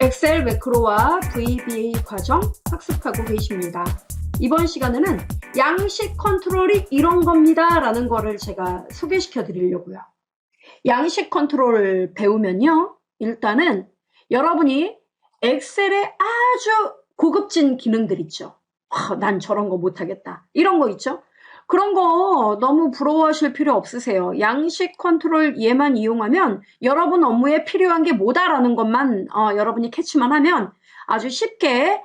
엑셀 매크로와 VBA 과정 학습하고 계십니다. 이번 시간에는 양식 컨트롤이 이런 겁니다 라는 거를 제가 소개시켜 드리려고요. 양식 컨트롤 배우면요, 일단은 여러분이 엑셀의 아주 고급진 기능들 있죠. 난 저런 거 못하겠다, 이런 거 있죠. 그런 거 너무 부러워하실 필요 없으세요. 양식 컨트롤 얘만 이용하면 여러분 업무에 필요한 게 뭐다라는 것만 여러분이 캐치만 하면 아주 쉽게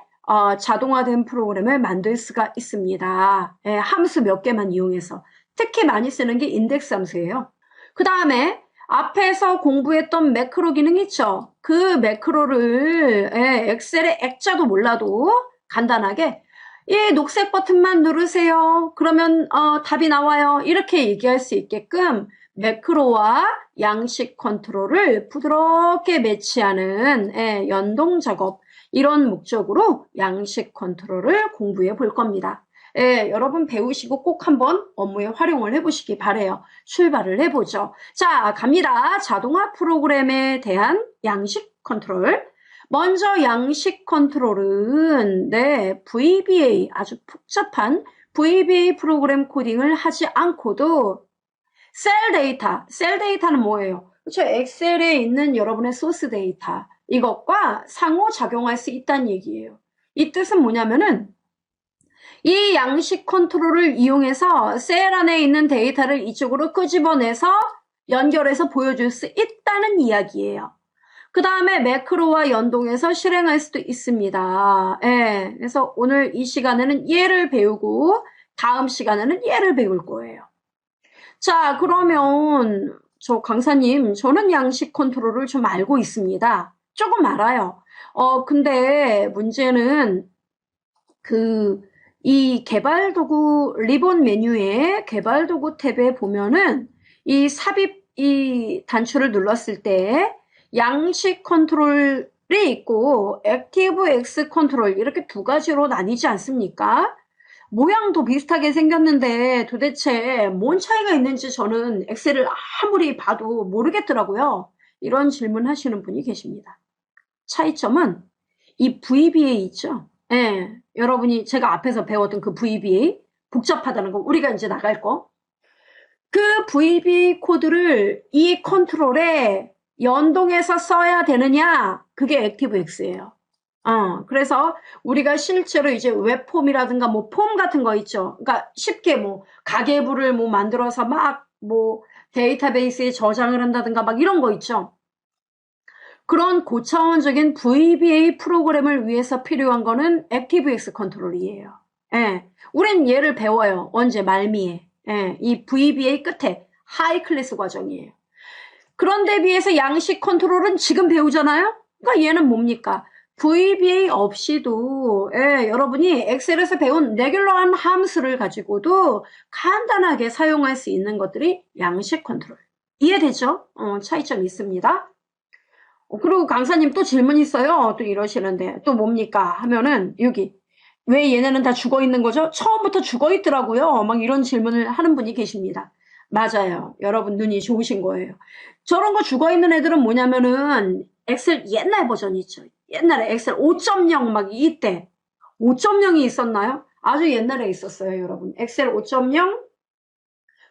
자동화된 프로그램을 만들 수가 있습니다. 함수 몇 개만 이용해서. 특히 많이 쓰는 게 인덱스 함수예요. 그 다음에 앞에서 공부했던 매크로 기능 있죠. 그 매크로를 엑셀의 액자도 몰라도 간단하게 이 녹색 버튼만 누르세요. 그러면 답이 나와요. 이렇게 얘기할 수 있게끔 매크로와 양식 컨트롤을 부드럽게 매치하는 연동 작업, 이런 목적으로 양식 컨트롤을 공부해 볼 겁니다. 여러분 배우시고 꼭 한번 업무에 활용을 해보시기 바래요. 출발을 해보죠. 자, 갑니다. 자동화 프로그램에 대한 양식 컨트롤. 먼저 양식 컨트롤은 VBA, 아주 복잡한 VBA 프로그램 코딩을 하지 않고도 셀 데이터는 뭐예요? 그렇죠? 엑셀에 있는 여러분의 소스 데이터, 이것과 상호작용할 수 있다는 얘기예요. 이 뜻은 뭐냐면은 이 양식 컨트롤을 이용해서 셀 안에 있는 데이터를 이쪽으로 끄집어내서 연결해서 보여줄 수 있다는 이야기예요. 그 다음에 매크로와 연동해서 실행할 수도 있습니다. 그래서 오늘 이 시간에는 얘를 배우고 다음 시간에는 얘를 배울 거예요. 자, 그러면 저 강사님, 저는 양식 컨트롤을 좀 알고 있습니다. 조금 알아요. 근데 문제는 이 개발도구 리본 메뉴에 개발도구 탭에 보면은 이 삽입 이 단추를 눌렀을 때 양식 컨트롤이 있고 액티브 X 컨트롤, 이렇게 두 가지로 나뉘지 않습니까? 모양도 비슷하게 생겼는데 도대체 뭔 차이가 있는지 저는 엑셀을 아무리 봐도 모르겠더라고요. 이런 질문 하시는 분이 계십니다. 차이점은 이 VBA 있죠? 여러분이 제가 앞에서 배웠던 그 VBA, 복잡하다는 거, 우리가 이제 나갈 거, 그 VBA 코드를 이 컨트롤에 연동해서 써야 되느냐, 그게 액티브 X예요. 그래서 우리가 실제로 이제 웹폼이라든가 뭐 폼 같은 거 있죠. 그러니까 쉽게 뭐 가계부를 뭐 만들어서 막 뭐 데이터베이스에 저장을 한다든가 막 이런 거 있죠. 그런 고차원적인 VBA 프로그램을 위해서 필요한 거는 ActiveX 컨트롤이에요. 우린 얘를 배워요. 언제? 말미에. 이 VBA 끝에 하이 클래스 과정이에요. 그런데 비해서 양식 컨트롤은 지금 배우잖아요? 그러니까 얘는 뭡니까? VBA 없이도 여러분이 엑셀에서 배운 레귤러한 함수를 가지고도 간단하게 사용할 수 있는 것들이 양식 컨트롤. 이해되죠? 차이점이 있습니다. 그리고 강사님 또 질문 있어요. 또 이러시는데 또 뭡니까? 하면은 여기 왜 얘네는 다 죽어 있는 거죠? 처음부터 죽어 있더라고요. 막 이런 질문을 하는 분이 계십니다. 맞아요. 여러분 눈이 좋으신 거예요. 저런 거 죽어 있는 애들은 뭐냐면은 엑셀 옛날 버전 있죠. 옛날에 엑셀 5.0 막 이때 5.0이 있었나요? 아주 옛날에 있었어요, 여러분. 엑셀 5.0,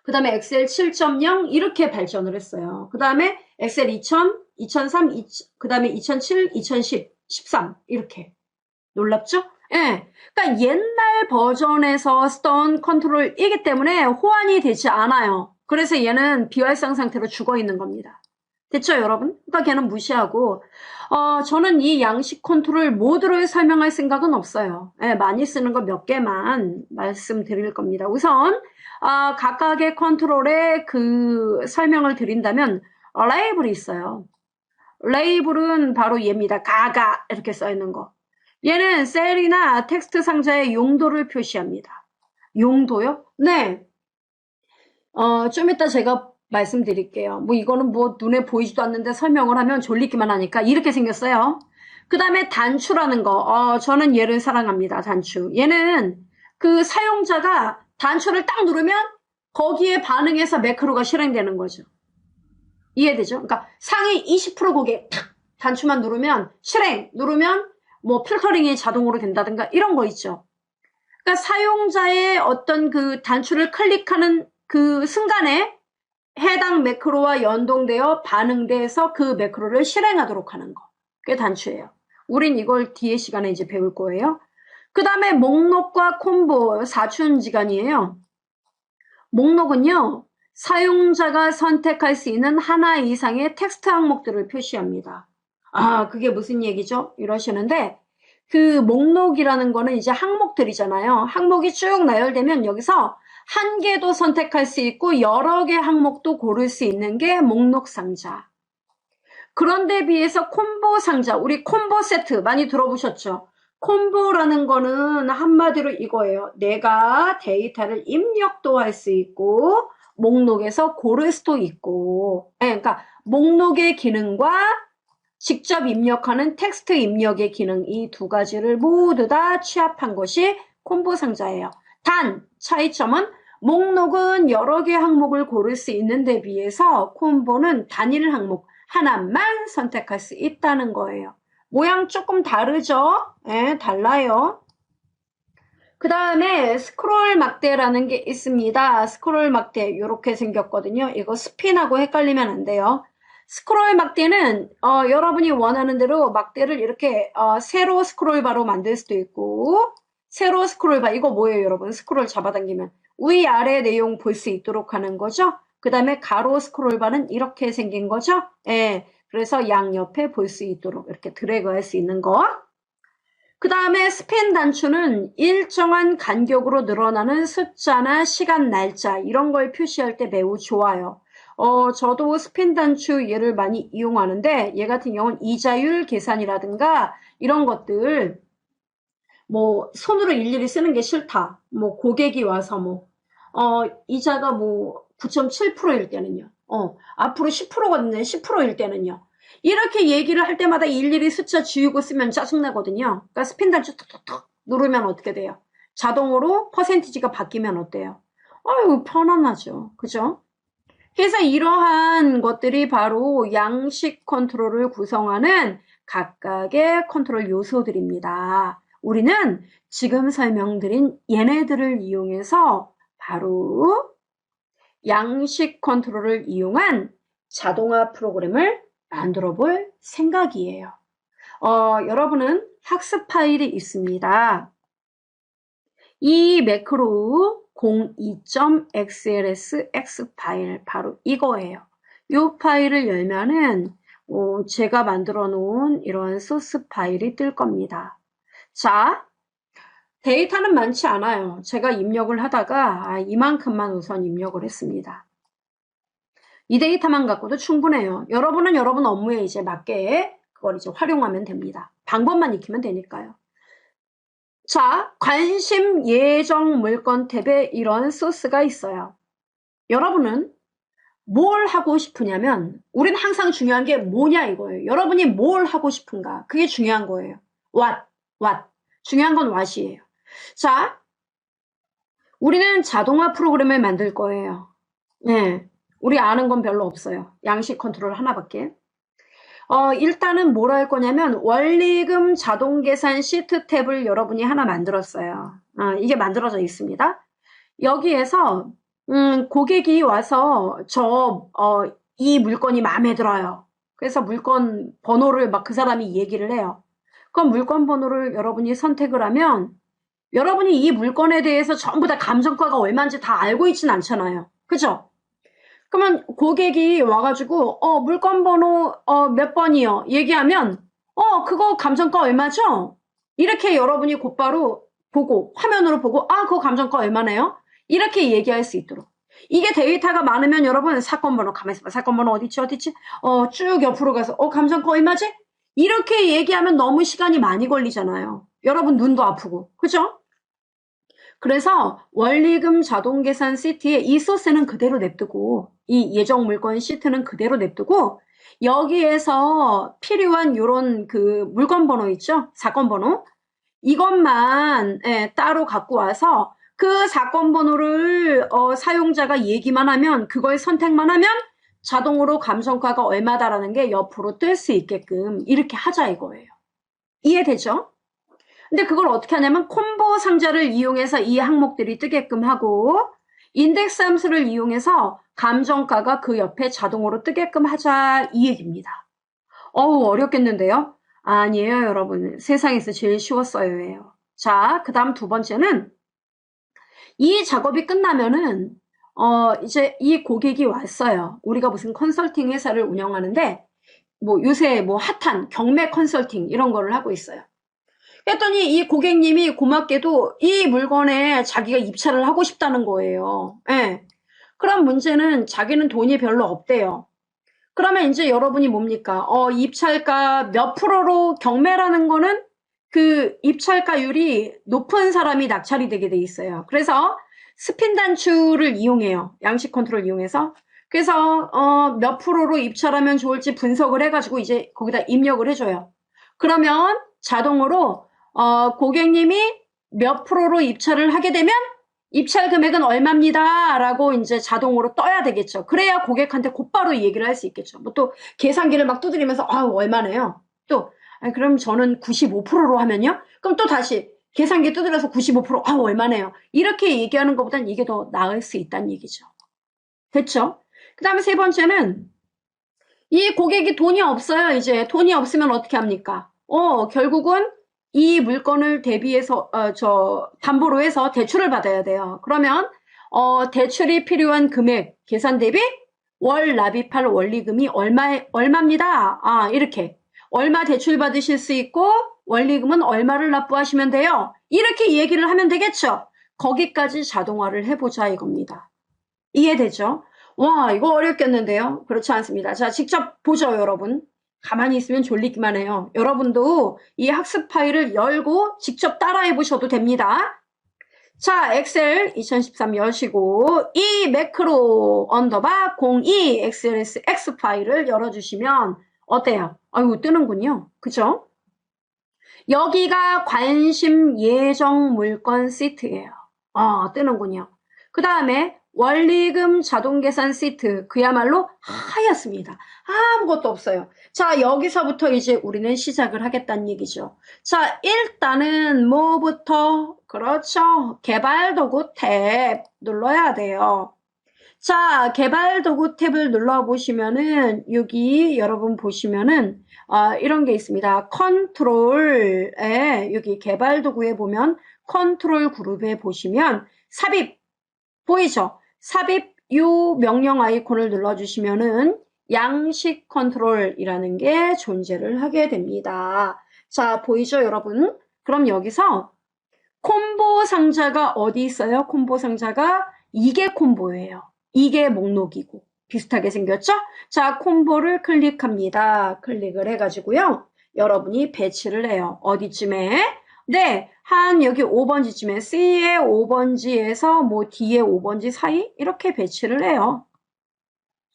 그 다음에 엑셀 7.0 이렇게 발전을 했어요. 그 다음에 엑셀 2000, 2003, 그 다음에 2007, 2010, 13 이렇게. 놀랍죠? 그러니까 옛날 버전에서 쓰던 컨트롤이기 때문에 호환이 되지 않아요. 그래서 얘는 비활성 상태로 죽어 있는 겁니다. 됐죠, 여러분? 그러니까 걔는 무시하고 저는 이 양식 컨트롤 모두를 설명할 생각은 없어요. 많이 쓰는 거 몇 개만 말씀드릴 겁니다. 우선 각각의 컨트롤의 그 설명을 드린다면 레이블이 있어요. 레이블은 바로 얘입니다. 가가 이렇게 써 있는 거. 얘는 셀이나 텍스트 상자의 용도를 표시합니다. 용도요? 네. 좀 이따 제가 말씀드릴게요. 뭐 이거는 뭐 눈에 보이지도 않는데 설명을 하면 졸리기만 하니까 이렇게 생겼어요. 그 다음에 단추라는 거. 저는 얘를 사랑합니다. 단추. 얘는 그 사용자가 단추를 딱 누르면 거기에 반응해서 매크로가 실행되는 거죠. 이해되죠? 그러니까 상위 20% 곡에 탁 단추만 누르면 실행 누르면 뭐 필터링이 자동으로 된다든가 이런 거 있죠. 그러니까 사용자의 어떤 그 단추를 클릭하는 그 순간에 해당 매크로와 연동되어 반응돼서 그 매크로를 실행하도록 하는 거. 그게 단추예요. 우린 이걸 뒤에 시간에 이제 배울 거예요. 그 다음에 목록과 콤보 사춘지간이에요. 목록은요, 사용자가 선택할 수 있는 하나 이상의 텍스트 항목들을 표시합니다. 아, 그게 무슨 얘기죠? 이러시는데, 그 목록이라는 거는 이제 항목들이잖아요. 항목이 쭉 나열되면 여기서 한 개도 선택할 수 있고 여러 개 항목도 고를 수 있는 게 목록 상자. 그런데 비해서 콤보 상자, 우리 콤보 세트 많이 들어보셨죠? 콤보라는 거는 한마디로 이거예요. 내가 데이터를 입력도 할 수 있고 목록에서 고를 수도 있고, 그러니까 목록의 기능과 직접 입력하는 텍스트 입력의 기능, 이 두 가지를 모두 다 취합한 것이 콤보 상자예요. 단 차이점은 목록은 여러 개 항목을 고를 수 있는 데 비해서 콤보는 단일 항목 하나만 선택할 수 있다는 거예요. 모양 조금 다르죠? 네, 달라요. 그 다음에 스크롤 막대라는 게 있습니다. 스크롤 막대 이렇게 생겼거든요. 이거 스핀하고 헷갈리면 안 돼요. 스크롤 막대는 여러분이 원하는 대로 막대를 이렇게 세로 스크롤바로 만들 수도 있고, 세로 스크롤바 이거 뭐예요 여러분? 스크롤 잡아당기면 위아래 내용 볼 수 있도록 하는 거죠. 그 다음에 가로 스크롤바는 이렇게 생긴 거죠. 예, 그래서 양옆에 볼 수 있도록 이렇게 드래그 할 수 있는 거. 그 다음에 스핀 단추는 일정한 간격으로 늘어나는 숫자나 시간, 날짜 이런 걸 표시할 때 매우 좋아요. 저도 스핀 단추 얘를 많이 이용하는데 얘 같은 경우는 이자율 계산이라든가 이런 것들 뭐 손으로 일일이 쓰는 게 싫다. 뭐 고객이 와서 뭐 이자가 뭐 9.7%일 때는요. 앞으로 10%거든요. 10%일 때는요. 이렇게 얘기를 할 때마다 일일이 숫자 지우고 쓰면 짜증나거든요. 그러니까 스핀 단추 톡톡톡 누르면 어떻게 돼요? 자동으로 퍼센티지가 바뀌면 어때요? 아유, 편안하죠. 그죠? 그래서 이러한 것들이 바로 양식 컨트롤을 구성하는 각각의 컨트롤 요소들입니다. 우리는 지금 설명드린 얘네들을 이용해서 바로 양식 컨트롤을 이용한 자동화 프로그램을 만들어 볼 생각이에요. 여러분은 학습 파일이 있습니다. 이 매크로 02.xls 파일 바로 이거예요. 이 파일을 열면은 제가 만들어 놓은 이런 소스 파일이 뜰 겁니다. 자, 데이터는 많지 않아요. 제가 입력을 하다가 이만큼만 우선 입력을 했습니다. 이 데이터만 갖고도 충분해요. 여러분은 여러분 업무에 이제 맞게 그걸 이제 활용하면 됩니다. 방법만 익히면 되니까요. 자, 관심 예정 물건 탭에 이런 소스가 있어요. 여러분은 뭘 하고 싶으냐면 우리는 항상 중요한 게 뭐냐 이거예요. 여러분이 뭘 하고 싶은가 그게 중요한 거예요. what. 중요한 건 what이에요. 자, 우리는 자동화 프로그램을 만들 거예요. 네, 우리 아는 건 별로 없어요. 양식 컨트롤 하나밖에. 일단은 뭘 할 거냐면 원리금 자동계산 시트 탭을 여러분이 하나 만들었어요. 이게 만들어져 있습니다. 여기에서 고객이 와서 이 물건이 마음에 들어요. 그래서 물건 번호를 막 그 사람이 얘기를 해요. 그럼 물건 번호를 여러분이 선택을 하면 여러분이 이 물건에 대해서 전부 다 감정가가 얼마인지 다 알고 있진 않잖아요. 그죠? 그러면 고객이 와가지고 물건 번호 몇 번이요? 얘기하면 그거 감정가 얼마죠? 이렇게 여러분이 곧바로 보고 화면으로 보고 그거 감정가 얼마네요? 이렇게 얘기할 수 있도록. 이게 데이터가 많으면 여러분 사건 번호 가만히 있어봐. 사건 번호 어디있지? 쭉 옆으로 가서 감정가 얼마지? 이렇게 얘기하면 너무 시간이 많이 걸리잖아요. 여러분 눈도 아프고. 그죠? 그래서 원리금 자동계산 시트에 이 소스는 그대로 냅두고 이 예정 물건 시트는 그대로 냅두고 여기에서 필요한 요런 그 물건 번호 있죠? 사건 번호 이것만 따로 갖고 와서 그 사건 번호를 사용자가 얘기만 하면 그걸 선택만 하면 자동으로 감정가가 얼마다라는 게 옆으로 뜰 수 있게끔 이렇게 하자 이거예요. 이해되죠? 근데 그걸 어떻게 하냐면 콤보 상자를 이용해서 이 항목들이 뜨게끔 하고 인덱스 함수를 이용해서 감정가가 그 옆에 자동으로 뜨게끔 하자 이 얘기입니다. 어우 어렵겠는데요? 아니에요 여러분. 세상에서 제일 쉬웠어요. 자, 그 다음 두 번째는 이 작업이 끝나면은 이제 이 고객이 왔어요. 우리가 무슨 컨설팅 회사를 운영하는데 뭐 요새 뭐 핫한 경매 컨설팅 이런 거를 하고 있어요. 그랬더니 이 고객님이 고맙게도 이 물건에 자기가 입찰을 하고 싶다는 거예요. 예. 그럼 문제는 자기는 돈이 별로 없대요. 그러면 이제 여러분이 뭡니까? 입찰가 몇 프로로 경매라는 거는 그 입찰가율이 높은 사람이 낙찰이 되게 돼 있어요. 그래서 스핀 단추를 이용해요. 양식 컨트롤 이용해서. 그래서 몇 프로로 입찰하면 좋을지 분석을 해가지고 이제 거기다 입력을 해줘요. 그러면 자동으로 고객님이 몇 프로로 입찰을 하게 되면 입찰 금액은 얼마입니다 라고 이제 자동으로 떠야 되겠죠. 그래야 고객한테 곧바로 이 얘기를 할 수 있겠죠. 뭐 또 계산기를 막 두드리면서 얼마네요. 또 그럼 저는 95%로 하면요. 그럼 또 다시 계산기 두드려서 95% 얼마네요. 이렇게 얘기하는 것보단 이게 더 나을 수 있다는 얘기죠. 됐죠? 그 다음에 세 번째는 이 고객이 돈이 없어요. 이제 돈이 없으면 어떻게 합니까? 결국은 이 물건을 대비해서 담보로 해서 대출을 받아야 돼요. 그러면 대출이 필요한 금액 계산 대비 월 납입할 원리금이 얼마입니다. 이렇게 얼마 대출 받으실 수 있고 원리금은 얼마를 납부하시면 돼요. 이렇게 얘기를 하면 되겠죠. 거기까지 자동화를 해보자 이겁니다. 이해되죠? 와 이거 어렵겠는데요. 그렇지 않습니다. 자 직접 보죠 여러분. 가만히 있으면 졸리기만 해요. 여러분도 이 학습 파일을 열고 직접 따라해 보셔도 됩니다. 자, 엑셀 2013 여시고 이 매크로 언더바 02 XLS X 파일을 열어주시면 어때요? 아이고 뜨는군요. 그죠? 여기가 관심 예정 물건 시트예요. 뜨는군요. 그 다음에 원리금 자동계산 시트 그야말로 하얗습니다. 아무것도 없어요. 자 여기서부터 이제 우리는 시작을 하겠다는 얘기죠. 자 일단은 뭐부터 그렇죠. 개발도구 탭 눌러야 돼요. 자 개발도구 탭을 눌러보시면은 여기 여러분 보시면은 이런 게 있습니다. 컨트롤에 여기 개발도구에 보면 컨트롤 그룹에 보시면 삽입 보이죠? 삽입 요 명령 아이콘을 눌러주시면은 양식 컨트롤이라는 게 존재를 하게 됩니다. 자, 보이죠, 여러분? 그럼 여기서 콤보 상자가 어디 있어요? 콤보 상자가 이게 콤보예요. 이게 목록이고 비슷하게 생겼죠? 자, 콤보를 클릭합니다. 클릭을 해가지고요. 여러분이 배치를 해요. 어디쯤에? 네, 한 여기 5번지쯤에 C의 5번지에서 뭐 D의 5번지 사이 이렇게 배치를 해요.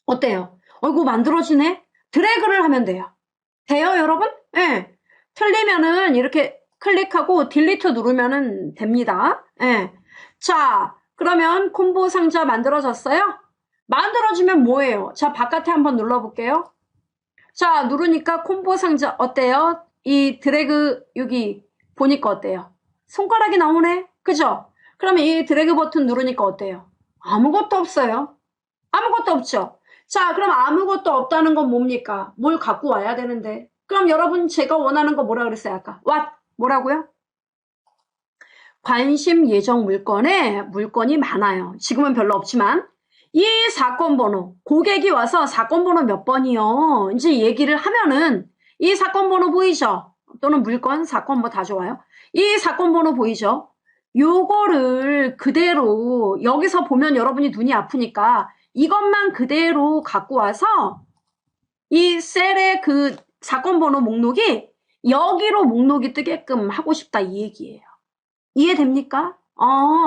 어때요? 이거 만들어지네? 드래그를 하면 돼요. 돼요, 여러분? 네. 틀리면은 이렇게 클릭하고 딜리트 누르면은 됩니다. 네. 자, 그러면 콤보 상자 만들어졌어요? 만들어지면 뭐예요? 자, 바깥에 한번 눌러볼게요. 자, 누르니까 콤보 상자 어때요? 이 드래그 여기 보니까 어때요? 손가락이 나오네? 그죠? 그러면 이 드래그 버튼 누르니까 어때요? 아무것도 없어요. 아무것도 없죠? 자, 그럼 아무것도 없다는 건 뭡니까? 뭘 갖고 와야 되는데. 그럼 여러분 제가 원하는 거 뭐라 그랬어요? 아까? 뭐라고요? 관심 예정 물건에 물건이 많아요. 지금은 별로 없지만 이 사건 번호, 고객이 와서 사건 번호 몇 번이요. 이제 얘기를 하면은 이 사건 번호 보이죠? 또는 물건, 사건 뭐 다 좋아요. 이 사건 번호 보이죠? 요거를 그대로 여기서 보면 여러분이 눈이 아프니까 이것만 그대로 갖고 와서 이 셀의 그 사건 번호 목록이 여기로 목록이 뜨게끔 하고 싶다 이 얘기예요. 이해됩니까?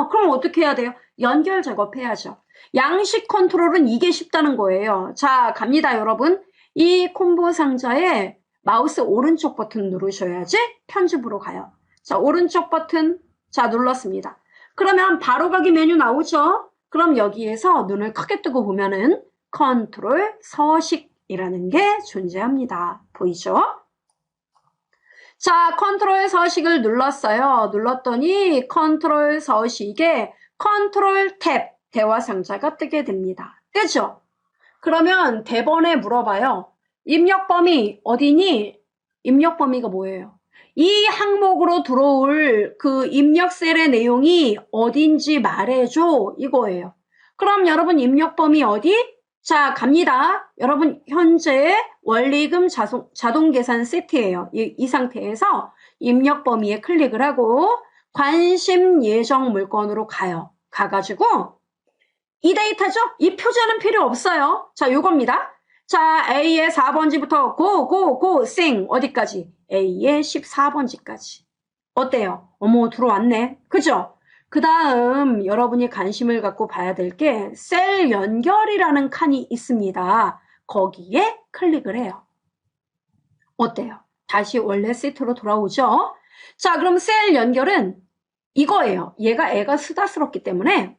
그럼 어떻게 해야 돼요? 연결 작업해야죠. 양식 컨트롤은 이게 쉽다는 거예요. 자, 갑니다, 여러분. 이 콤보 상자에 마우스 오른쪽 버튼 누르셔야지 편집으로 가요. 자, 오른쪽 버튼, 자, 눌렀습니다. 그러면 바로가기 메뉴 나오죠? 그럼 여기에서 눈을 크게 뜨고 보면은 컨트롤 서식이라는 게 존재합니다. 보이죠? 자, 컨트롤 서식을 눌렀어요. 눌렀더니 컨트롤 서식에 컨트롤 탭 대화 상자가 뜨게 됩니다. 뜨죠? 그러면 대번에 물어봐요. 입력 범위 어디니? 입력 범위가 뭐예요? 이 항목으로 들어올 그 입력 셀의 내용이 어딘지 말해줘 이거예요. 그럼 여러분 입력 범위 어디? 자, 갑니다. 여러분 현재 원리금 자동 계산 세트예요. 이 상태에서 입력 범위에 클릭을 하고 관심 예정 물건으로 가요. 가가지고 이 데이터죠? 이 표제는 필요 없어요. 자, 요겁니다. 자, A의 4번지부터 고, sing 어디까지? A의 14번지까지. 어때요? 어머, 들어왔네. 그죠? 그 다음 여러분이 관심을 갖고 봐야 될 게 셀 연결이라는 칸이 있습니다. 거기에 클릭을 해요. 어때요? 다시 원래 세트로 돌아오죠? 자, 그럼 셀 연결은 이거예요. 애가 수다스럽기 때문에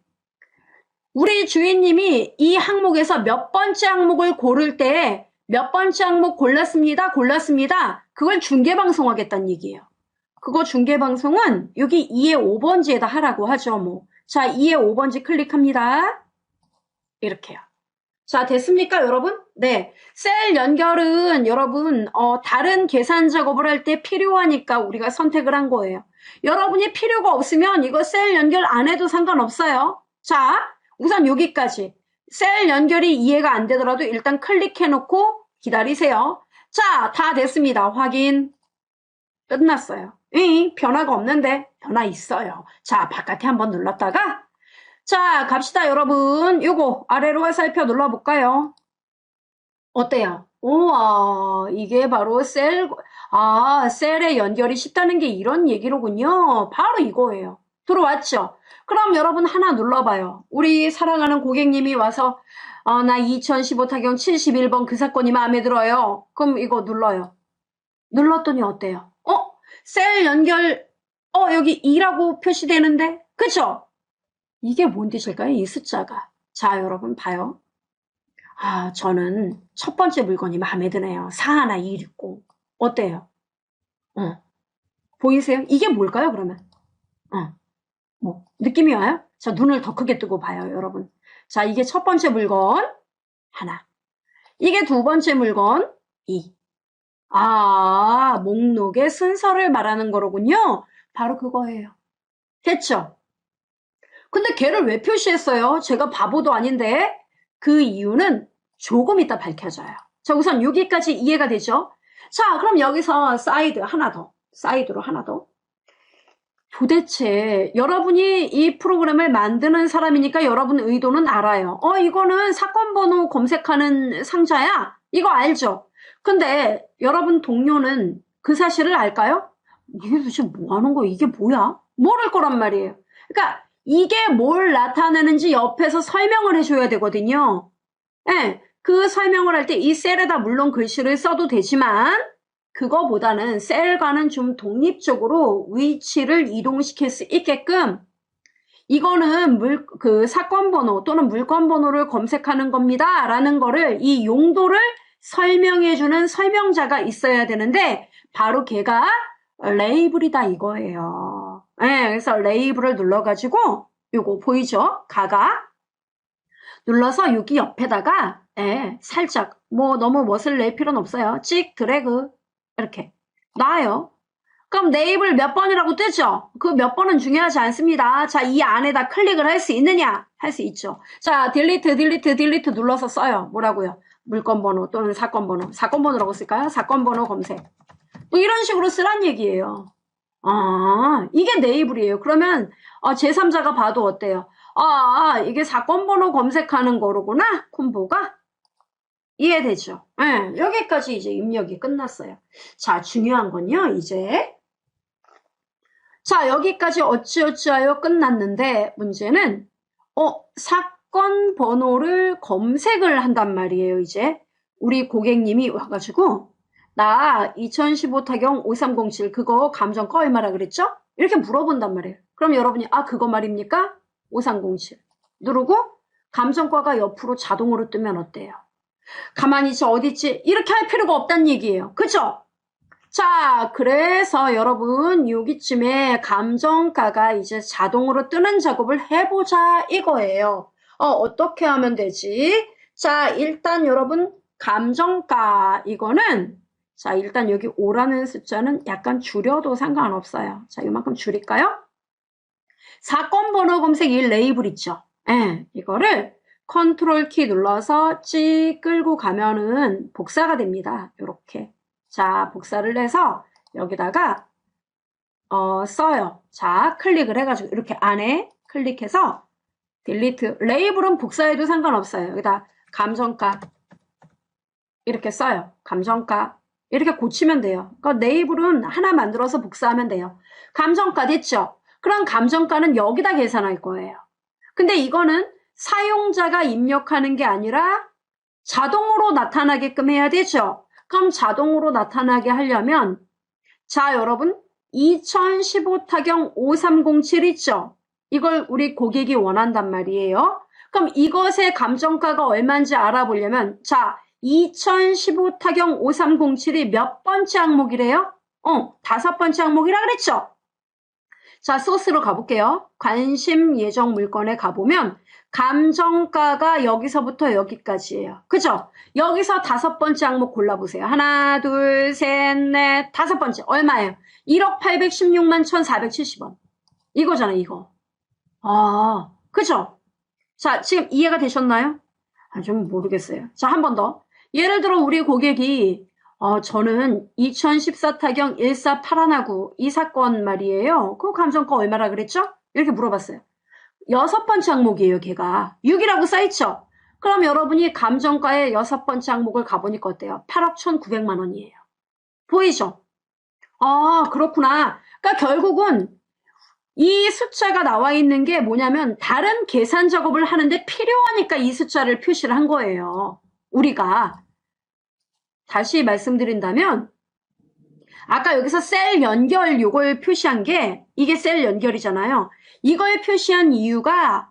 우리 주인님이 이 항목에서 몇 번째 항목을 고를 때 몇 번째 항목 골랐습니다. 그걸 중계방송하겠다는 얘기예요. 그거 중계방송은 여기 2의 5번지에다 하라고 하죠. 뭐. 자, 2의 5번지 클릭합니다. 이렇게요. 자, 됐습니까, 여러분? 네. 셀 연결은 여러분, 다른 계산 작업을 할 때 필요하니까 우리가 선택을 한 거예요. 여러분이 필요가 없으면 이거 셀 연결 안 해도 상관없어요. 자, 우선 여기까지. 셀 연결이 이해가 안 되더라도 일단 클릭해놓고 기다리세요. 자, 다 됐습니다. 확인. 끝났어요. 변화가 없는데 변화 있어요. 자, 바깥에 한번 눌렀다가 자, 갑시다 여러분. 요거 아래로 화살표 눌러볼까요? 어때요? 우와, 이게 바로 셀에 연결이 쉽다는 게 이런 얘기로군요. 바로 이거예요. 들어왔죠? 그럼 여러분 하나 눌러봐요. 우리 사랑하는 고객님이 와서 나 2015 타경 71번 그 사건이 마음에 들어요. 그럼 이거 눌러요. 눌렀더니 어때요? 셀 연결 여기 2라고 표시되는데 그쵸? 이게 뭔 뜻일까요? 이 숫자가. 자, 여러분 봐요. 저는 첫 번째 물건이 마음에 드네요. 4 하나 2 있고. 어때요? 보이세요? 이게 뭘까요, 그러면? 뭐 느낌이 와요? 자, 눈을 더 크게 뜨고 봐요, 여러분. 자, 이게 첫 번째 물건 하나. 이게 두 번째 물건 2. 목록의 순서를 말하는 거로군요. 바로 그거예요. 됐죠? 근데 걔를 왜 표시했어요? 제가 바보도 아닌데 그 이유는 조금 이따 밝혀져요. 자, 우선 여기까지 이해가 되죠? 자, 그럼 여기서 사이드로 하나 더. 도대체 여러분이 이 프로그램을 만드는 사람이니까 여러분 의도는 알아요. 이거는 사건 번호 검색하는 상자야? 이거 알죠? 근데 여러분 동료는 그 사실을 알까요? 이게 도대체 뭐 하는 거야? 이게 뭐야? 모를 거란 말이에요. 그러니까 이게 뭘 나타내는지 옆에서 설명을 해줘야 되거든요. 네, 그 설명을 할 때 이 셀에다 물론 글씨를 써도 되지만 그거보다는 셀과는 좀 독립적으로 위치를 이동시킬 수 있게끔 이거는 사건 번호 또는 물건 번호를 검색하는 겁니다. 라는 거를 이 용도를 설명해주는 설명자가 있어야 되는데 바로 걔가 레이블이다 이거예요. 네, 그래서 레이블을 눌러가지고 요거 보이죠? 가가 눌러서 여기 옆에다가 살짝 뭐 너무 멋을 낼 필요는 없어요. 찍 드래그 이렇게 놔요. 그럼 네이블 몇 번이라고 뜨죠? 그 몇 번은 중요하지 않습니다. 자, 이 안에다 클릭을 할 수 있느냐? 할 수 있죠. 자, 딜리트 눌러서 써요. 뭐라고요? 물건 번호 또는 사건 번호. 사건 번호라고 쓸까요? 사건 번호 검색. 또 이런 식으로 쓰란 얘기예요. 이게 네이블이에요. 그러면 제3자가 봐도 어때요? 이게 사건 번호 검색하는 거로구나. 콤보가. 이해되죠? 네, 여기까지 이제 입력이 끝났어요. 자, 중요한 건요, 이제. 자, 여기까지 어찌어찌하여 끝났는데, 문제는, 사건 번호를 검색을 한단 말이에요, 이제. 우리 고객님이 와가지고, 나 2015 타경 5307 그거 감정 얼마라 그랬죠? 이렇게 물어본단 말이에요. 그럼 여러분이, 그거 말입니까? 5307. 누르고, 감정가가 옆으로 자동으로 뜨면 어때요? 가만히 있지 어딨지? 이렇게 할 필요가 없다는 얘기예요. 그죠? 자, 그래서 여러분 여기쯤에 감정가가 이제 자동으로 뜨는 작업을 해보자 이거예요. 어떻게 하면 되지? 자, 일단 여러분 감정가 이거는 자, 일단 여기 5라는 숫자는 약간 줄여도 상관없어요. 자, 이만큼 줄일까요? 사건 번호 검색 이 레이블 있죠? 예, 이거를 컨트롤 키 눌러서 찍 끌고 가면은 복사가 됩니다. 이렇게. 자, 복사를 해서 여기다가 써요. 자, 클릭을 해가지고 이렇게 안에 클릭해서 딜리트. 레이블은 복사해도 상관없어요. 여기다 감정가 이렇게 써요. 감정가 이렇게 고치면 돼요. 그러니까 레이블은 하나 만들어서 복사하면 돼요. 감정가 됐죠? 그럼 감정가는 여기다 계산할 거예요. 근데 이거는 사용자가 입력하는 게 아니라 자동으로 나타나게끔 해야 되죠. 그럼 자동으로 나타나게 하려면 자, 여러분 2015 타경 5307 있죠? 이걸 우리 고객이 원한단 말이에요. 그럼 이것의 감정가가 얼마인지 알아보려면 자, 2015 타경 5307이 몇 번째 항목이래요? 5번째 항목이라 그랬죠? 자, 소스로 가볼게요. 관심 예정 물건에 가보면 감정가가 여기서부터 여기까지예요. 그죠? 여기서 5번째 항목 골라보세요. 하나, 둘, 셋, 넷, 5번째. 얼마예요? 1억 816만 1470원. 이거잖아요, 이거. 그죠? 자, 지금 이해가 되셨나요? 좀 모르겠어요. 자, 한 번 더. 예를 들어 우리 고객이 저는 2014 타경 1481하고 이 사건 말이에요. 그 감정가 얼마라 그랬죠? 이렇게 물어봤어요. 6번째 항목이에요, 걔가. 6이라고 써있죠? 그럼 여러분이 감정가의 6번째 항목을 가보니까 어때요? 8억 1,900만 원이에요. 보이죠? 그렇구나. 그러니까 결국은 이 숫자가 나와 있는 게 뭐냐면 다른 계산 작업을 하는데 필요하니까 이 숫자를 표시를 한 거예요. 우리가. 다시 말씀드린다면 아까 여기서 셀 연결 요걸 표시한 게 이게 셀 연결이잖아요. 이걸 표시한 이유가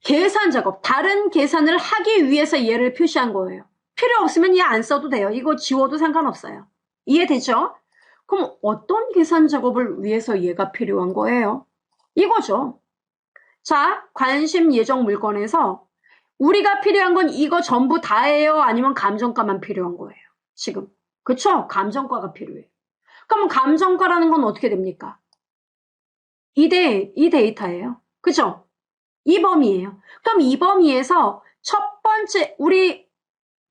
계산 작업, 다른 계산을 하기 위해서 얘를 표시한 거예요. 필요 없으면 얘 안 써도 돼요. 이거 지워도 상관없어요. 이해되죠? 그럼 어떤 계산 작업을 위해서 얘가 필요한 거예요? 이거죠. 자, 관심 예정 물건에서 우리가 필요한 건 이거 전부 다예요? 아니면 감정가만 필요한 거예요? 지금. 그쵸? 감정가가 필요해요. 그럼 감정가라는 건 어떻게 됩니까? 이 데이터예요. 그죠? 이 범위예요. 그럼 이 범위에서 첫 번째, 우리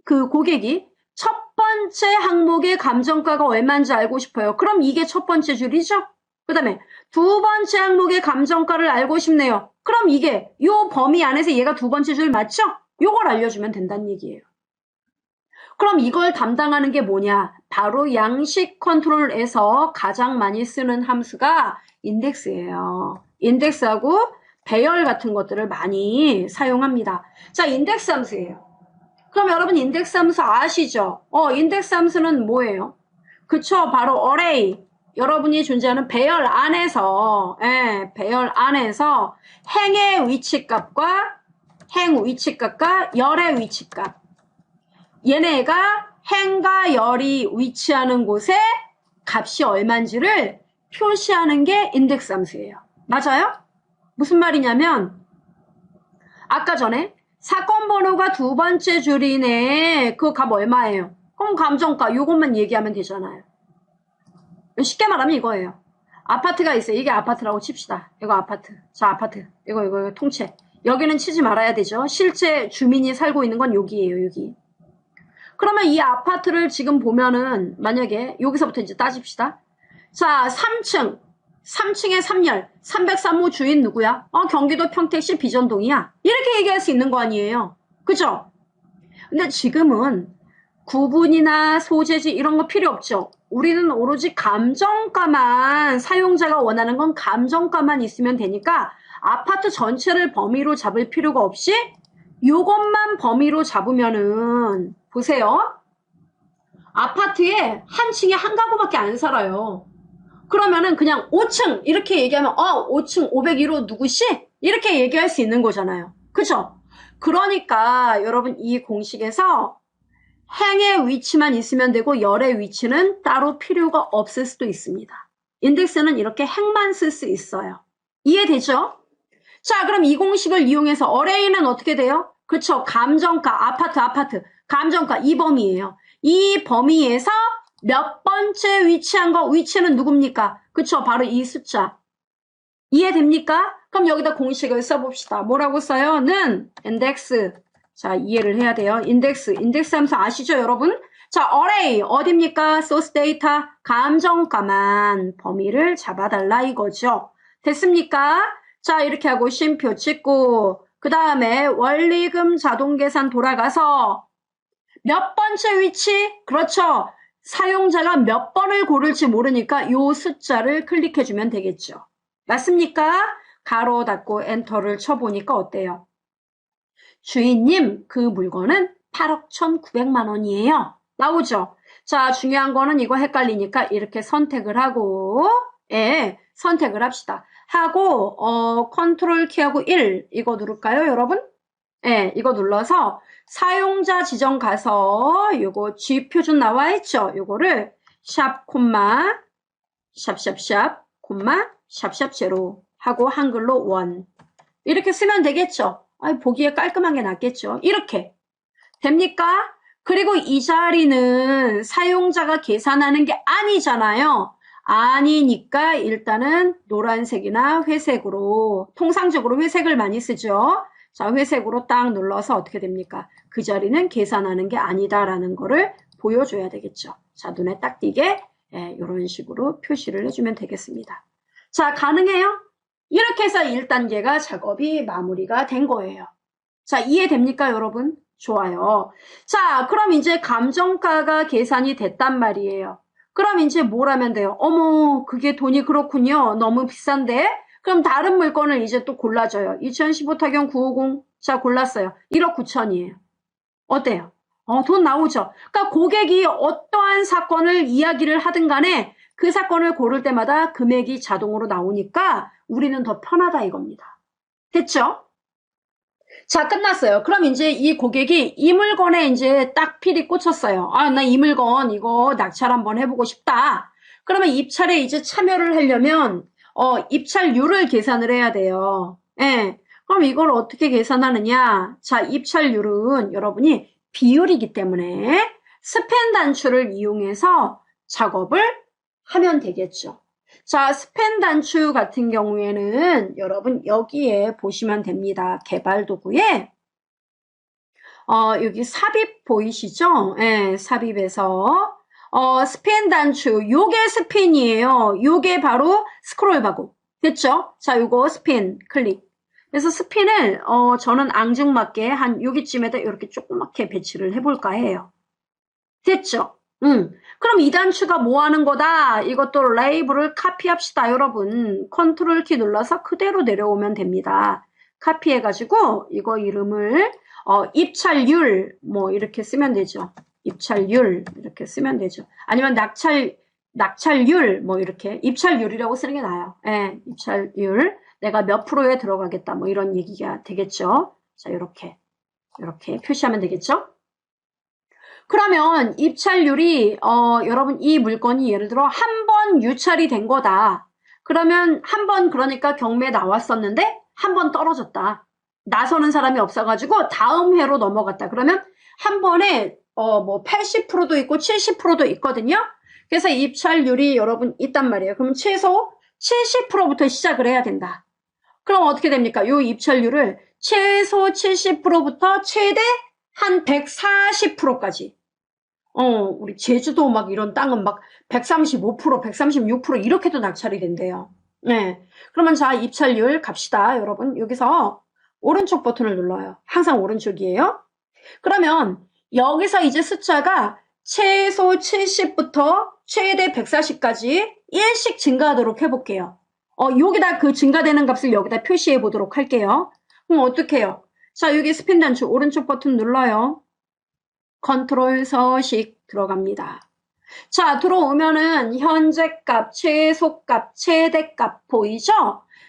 그 고객이 첫 번째 항목의 감정가가 얼마인지 알고 싶어요. 그럼 이게 첫 번째 줄이죠? 그 다음에 두 번째 항목의 감정가를 알고 싶네요. 그럼 이게 요 범위 안에서 얘가 두 번째 줄 맞죠? 요걸 알려주면 된다는 얘기예요. 그럼 이걸 담당하는 게 뭐냐? 바로 양식 컨트롤에서 가장 많이 쓰는 함수가 인덱스예요. 인덱스하고 배열 같은 것들을 많이 사용합니다. 자, 인덱스 함수예요. 그럼 여러분 인덱스 함수 아시죠? 인덱스 함수는 뭐예요? 그쵸? 바로 array. 여러분이 존재하는 배열 안에서, 배열 안에서 행의 위치값과 행 위치값과 열의 위치값. 얘네가 행과 열이 위치하는 곳에 값이 얼마인지를 표시하는 게 인덱스 함수예요. 맞아요? 무슨 말이냐면 아까 전에 사건 번호가 두 번째 줄이네. 그 값 얼마예요? 그럼 감정가 요것만 얘기하면 되잖아요. 쉽게 말하면 이거예요. 아파트가 있어요. 이게 아파트라고 칩시다. 이거 아파트. 자, 아파트. 이거 통째. 여기는 치지 말아야 되죠. 실제 주민이 살고 있는 건 여기예요. 여기. 그러면 이 아파트를 지금 보면은 만약에 여기서부터 이제 따집시다. 자, 3층에 3열 303호 주인 누구야? 경기도 평택시 비전동이야. 이렇게 얘기할 수 있는 거 아니에요. 그죠? 근데 지금은 구분이나 소재지 이런 거 필요 없죠. 우리는 오로지 감정가만, 사용자가 원하는 건 감정가만 있으면 되니까 아파트 전체를 범위로 잡을 필요가 없이 요것만 범위로 잡으면은 보세요. 아파트에 한 층에 한 가구밖에 안 살아요. 그러면은 그냥 5층 이렇게 얘기하면 5층 501호 누구씨? 이렇게 얘기할 수 있는 거잖아요. 그죠? 그러니까 여러분 이 공식에서 행의 위치만 있으면 되고 열의 위치는 따로 필요가 없을 수도 있습니다. 인덱스는 이렇게 행만 쓸 수 있어요. 이해되죠? 자, 그럼 이 공식을 이용해서 어레이는 어떻게 돼요? 그쵸, 감정가, 아파트, 감정가 이 범위예요. 이 범위에서 몇 번째 위치한 거, 위치는 누굽니까? 그쵸, 바로 이 숫자. 이해됩니까? 그럼 여기다 공식을 써봅시다. 뭐라고 써요? 는 인덱스. 자, 이해를 해야 돼요. 인덱스 함수 아시죠, 여러분? 자, array 어딥니까? source data 감정가만 범위를 잡아달라 이거죠. 됐습니까? 자, 이렇게 하고 쉼표 찍고 그 다음에 원리금 자동계산 돌아가서 몇 번째 위치? 그렇죠. 사용자가 몇 번을 고를지 모르니까 요 숫자를 클릭해주면 되겠죠. 맞습니까? 가로 닫고 엔터를 쳐보니까 어때요? 주인님, 그 물건은 8억 1,900만 원이에요. 나오죠? 자, 중요한 거는 이거 헷갈리니까 이렇게 선택을 하고, 선택을 합시다. 하고, 컨트롤 키하고 1, 이거 누를까요, 여러분? 이거 눌러서 사용자 지정 가서 요거 G 표준 나와 있죠? 요거를 샵, 콤마, 샵, 콤마, 샵, 제로 하고 한글로 1. 이렇게 쓰면 되겠죠? 보기에 깔끔한 게 낫겠죠? 이렇게. 됩니까? 그리고 이 자리는 사용자가 계산하는 게 아니잖아요. 아니니까 일단은 노란색이나 회색으로, 통상적으로 회색을 많이 쓰죠. 자, 회색으로 딱 눌러서 어떻게 됩니까? 그 자리는 계산하는 게 아니다라는 거를 보여줘야 되겠죠. 자, 눈에 딱 띄게 이런 식으로 표시를 해주면 되겠습니다. 자, 가능해요? 이렇게 해서 1단계가 작업이 마무리가 된 거예요. 자, 이해됩니까, 여러분? 좋아요. 자, 그럼 이제 감정가가 계산이 됐단 말이에요. 그럼 이제 뭘 하면 돼요? 어머, 그게 돈이 그렇군요. 너무 비싼데? 그럼 다른 물건을 이제 또 골라줘요. 2015 타경 950. 자, 골랐어요. 1억 9천이에요. 어때요? 돈 나오죠? 그러니까 고객이 어떠한 사건을 이야기를 하든 간에 그 사건을 고를 때마다 금액이 자동으로 나오니까 우리는 더 편하다 이겁니다. 됐죠? 자, 끝났어요. 그럼 이제 이 고객이 이 물건에 이제 딱 필이 꽂혔어요. 나 이 물건 이거 낙찰 한번 해보고 싶다. 그러면 입찰에 이제 참여를 하려면 입찰률을 계산을 해야 돼요. 그럼 이걸 어떻게 계산하느냐? 자, 입찰률은 여러분이 비율이기 때문에 스팬 단추를 이용해서 작업을 하면 되겠죠. 자, 스팬 단추 같은 경우에는 여러분 여기에 보시면 됩니다. 개발 도구에 여기 삽입 보이시죠? 삽입에서 스팬 단추 요게 스핀이에요. 요게 바로 스크롤 바구. 됐죠? 자, 요거 스핀 클릭. 그래서 스핀을 저는 앙증맞게 한 여기쯤에다 이렇게 조그맣게 배치를 해볼까 해요. 됐죠? 그럼 이 단추가 뭐 하는 거다? 이것도 레이블을 카피합시다, 여러분. 컨트롤 키 눌러서 그대로 내려오면 됩니다. 카피해가지고 이거 이름을 입찰률 뭐 이렇게 쓰면 되죠. 입찰률 이렇게 쓰면 되죠. 아니면 낙찰률 뭐 이렇게 입찰률이라고 쓰는 게 나아요. 입찰률 내가 몇 프로에 들어가겠다 뭐 이런 얘기가 되겠죠. 자, 이렇게 표시하면 되겠죠. 그러면 입찰률이 여러분 이 물건이 예를 들어 한 번 유찰이 된 거다. 그러면 한 번 그러니까 경매에 나왔었는데 한 번 떨어졌다. 나서는 사람이 없어가지고 다음 회로 넘어갔다. 그러면 한 번에 뭐 80%도 있고 70%도 있거든요. 그래서 입찰률이 여러분 있단 말이에요. 그럼 최소 70%부터 시작을 해야 된다. 그럼 어떻게 됩니까? 요 입찰률을 최소 70%부터 최대 한 140%까지. 우리 제주도 막 이런 땅은 막 135%, 136% 이렇게도 낙찰이 된대요. 그러면 자, 입찰률 갑시다, 여러분. 여기서 오른쪽 버튼을 눌러요. 항상 오른쪽이에요. 그러면 여기서 이제 숫자가 최소 70부터 최대 140까지 1씩 증가하도록 해볼게요. 여기다 그 증가되는 값을 여기다 표시해 보도록 할게요. 그럼 어떻게 해요? 자, 여기 스핀 단추 오른쪽 버튼 눌러요. 컨트롤 서식 들어갑니다. 자, 들어오면은 현재값, 최소값, 최대값 보이죠?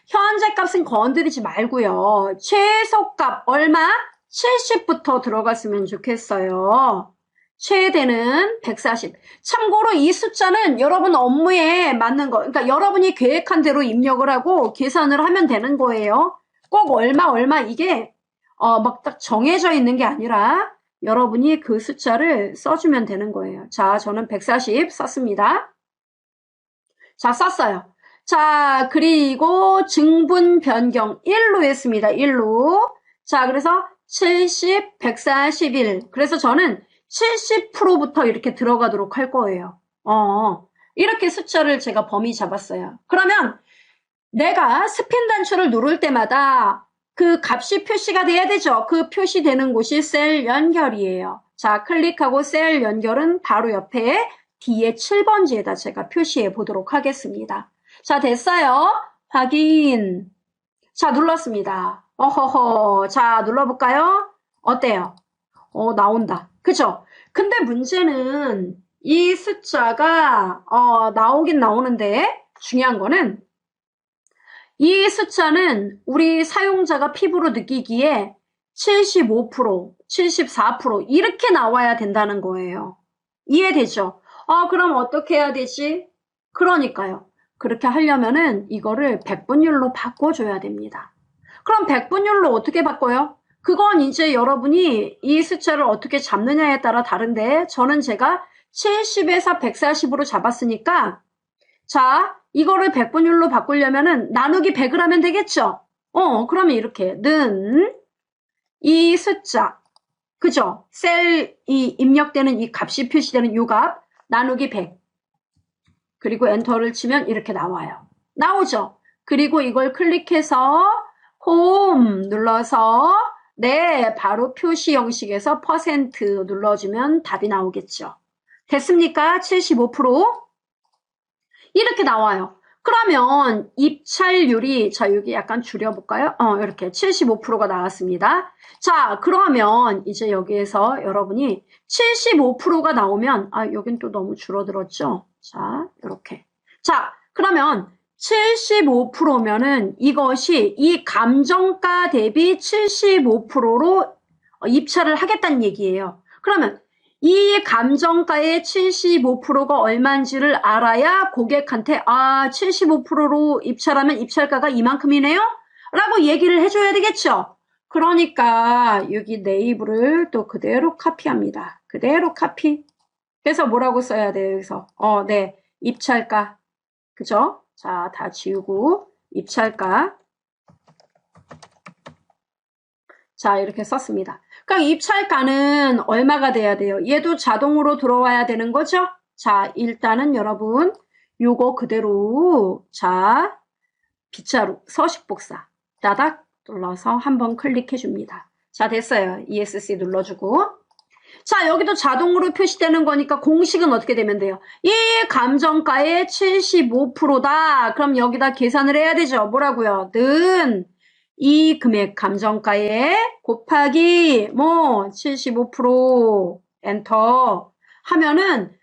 현재값은 건드리지 말고요. 최소값 얼마? 70부터 들어갔으면 좋겠어요. 최대는 140. 참고로 이 숫자는 여러분 업무에 맞는 거, 그러니까 여러분이 계획한 대로 입력을 하고 계산을 하면 되는 거예요. 꼭 얼마 이게 막 딱 정해져 있는 게 아니라 여러분이 그 숫자를 써주면 되는 거예요. 자, 저는 140 썼습니다. 자, 썼어요. 자, 그리고 증분 변경 1로 했습니다. 1로. 자, 그래서 70, 141. 그래서 저는 70%부터 이렇게 들어가도록 할 거예요. 이렇게 숫자를 제가 범위 잡았어요. 그러면 내가 스핀 단추를 누를 때마다 그 값이 표시가 돼야 되죠. 그 표시되는 곳이 셀 연결이에요. 자, 클릭하고 셀 연결은 바로 옆에 뒤에 7번지에다 제가 표시해 보도록 하겠습니다. 자, 됐어요. 확인. 자, 눌렀습니다. 어허허. 자, 눌러볼까요? 어때요? 나온다. 그죠? 근데 문제는 이 숫자가 나오긴 나오는데 중요한 거는 이 숫자는 우리 사용자가 피부로 느끼기에 75%, 74% 이렇게 나와야 된다는 거예요. 이해되죠? 그럼 어떻게 해야 되지? 그러니까요. 그렇게 하려면은 이거를 백분율로 바꿔줘야 됩니다. 그럼 백분율로 어떻게 바꿔요? 그건 이제 여러분이 이 숫자를 어떻게 잡느냐에 따라 다른데 저는 제가 70에서 140으로 잡았으니까 자, 이거를 백분율로 바꾸려면은 나누기 100을 하면 되겠죠? 그러면 이렇게 는 이 숫자, 그죠? 셀이 입력되는 이 값이 표시되는 이 값 나누기 100 그리고 엔터를 치면 이렇게 나와요. 나오죠? 그리고 이걸 클릭해서 홈 눌러서 네, 바로 표시 형식에서 퍼센트 눌러주면 답이 나오겠죠. 됐습니까? 75%? 이렇게 나와요. 그러면 입찰률이, 자, 여기 약간 줄여볼까요? 이렇게 75%가 나왔습니다. 자, 그러면 이제 여기에서 여러분이 75%가 나오면, 여긴 또 너무 줄어들었죠? 자, 이렇게. 자, 그러면 75%면은 이것이 이 감정가 대비 75%로 입찰을 하겠다는 얘기예요. 그러면 이 감정가의 75%가 얼마인지를 알아야 고객한테 75%로 입찰하면 입찰가가 이만큼이네요? 라고 얘기를 해줘야 되겠죠? 그러니까 여기 네이버를 또 그대로 카피합니다. 그대로 카피. 그래서 뭐라고 써야 돼요? 여기서 네, 입찰가. 그죠? 자, 다 지우고 입찰가. 자, 이렇게 썼습니다. 그럼 입찰가는 얼마가 돼야 돼요? 얘도 자동으로 들어와야 되는 거죠? 자, 일단은 여러분 요거 그대로 자, 빗자루 서식복사 따닥 눌러서 한번 클릭해 줍니다. 자, 됐어요. ESC 눌러주고 자, 여기도 자동으로 표시되는 거니까 공식은 어떻게 되면 돼요? 이 감정가의 75%다. 그럼 여기다 계산을 해야 되죠. 뭐라고요? 는 이 금액 감정가에 곱하기 75% 엔터 하면은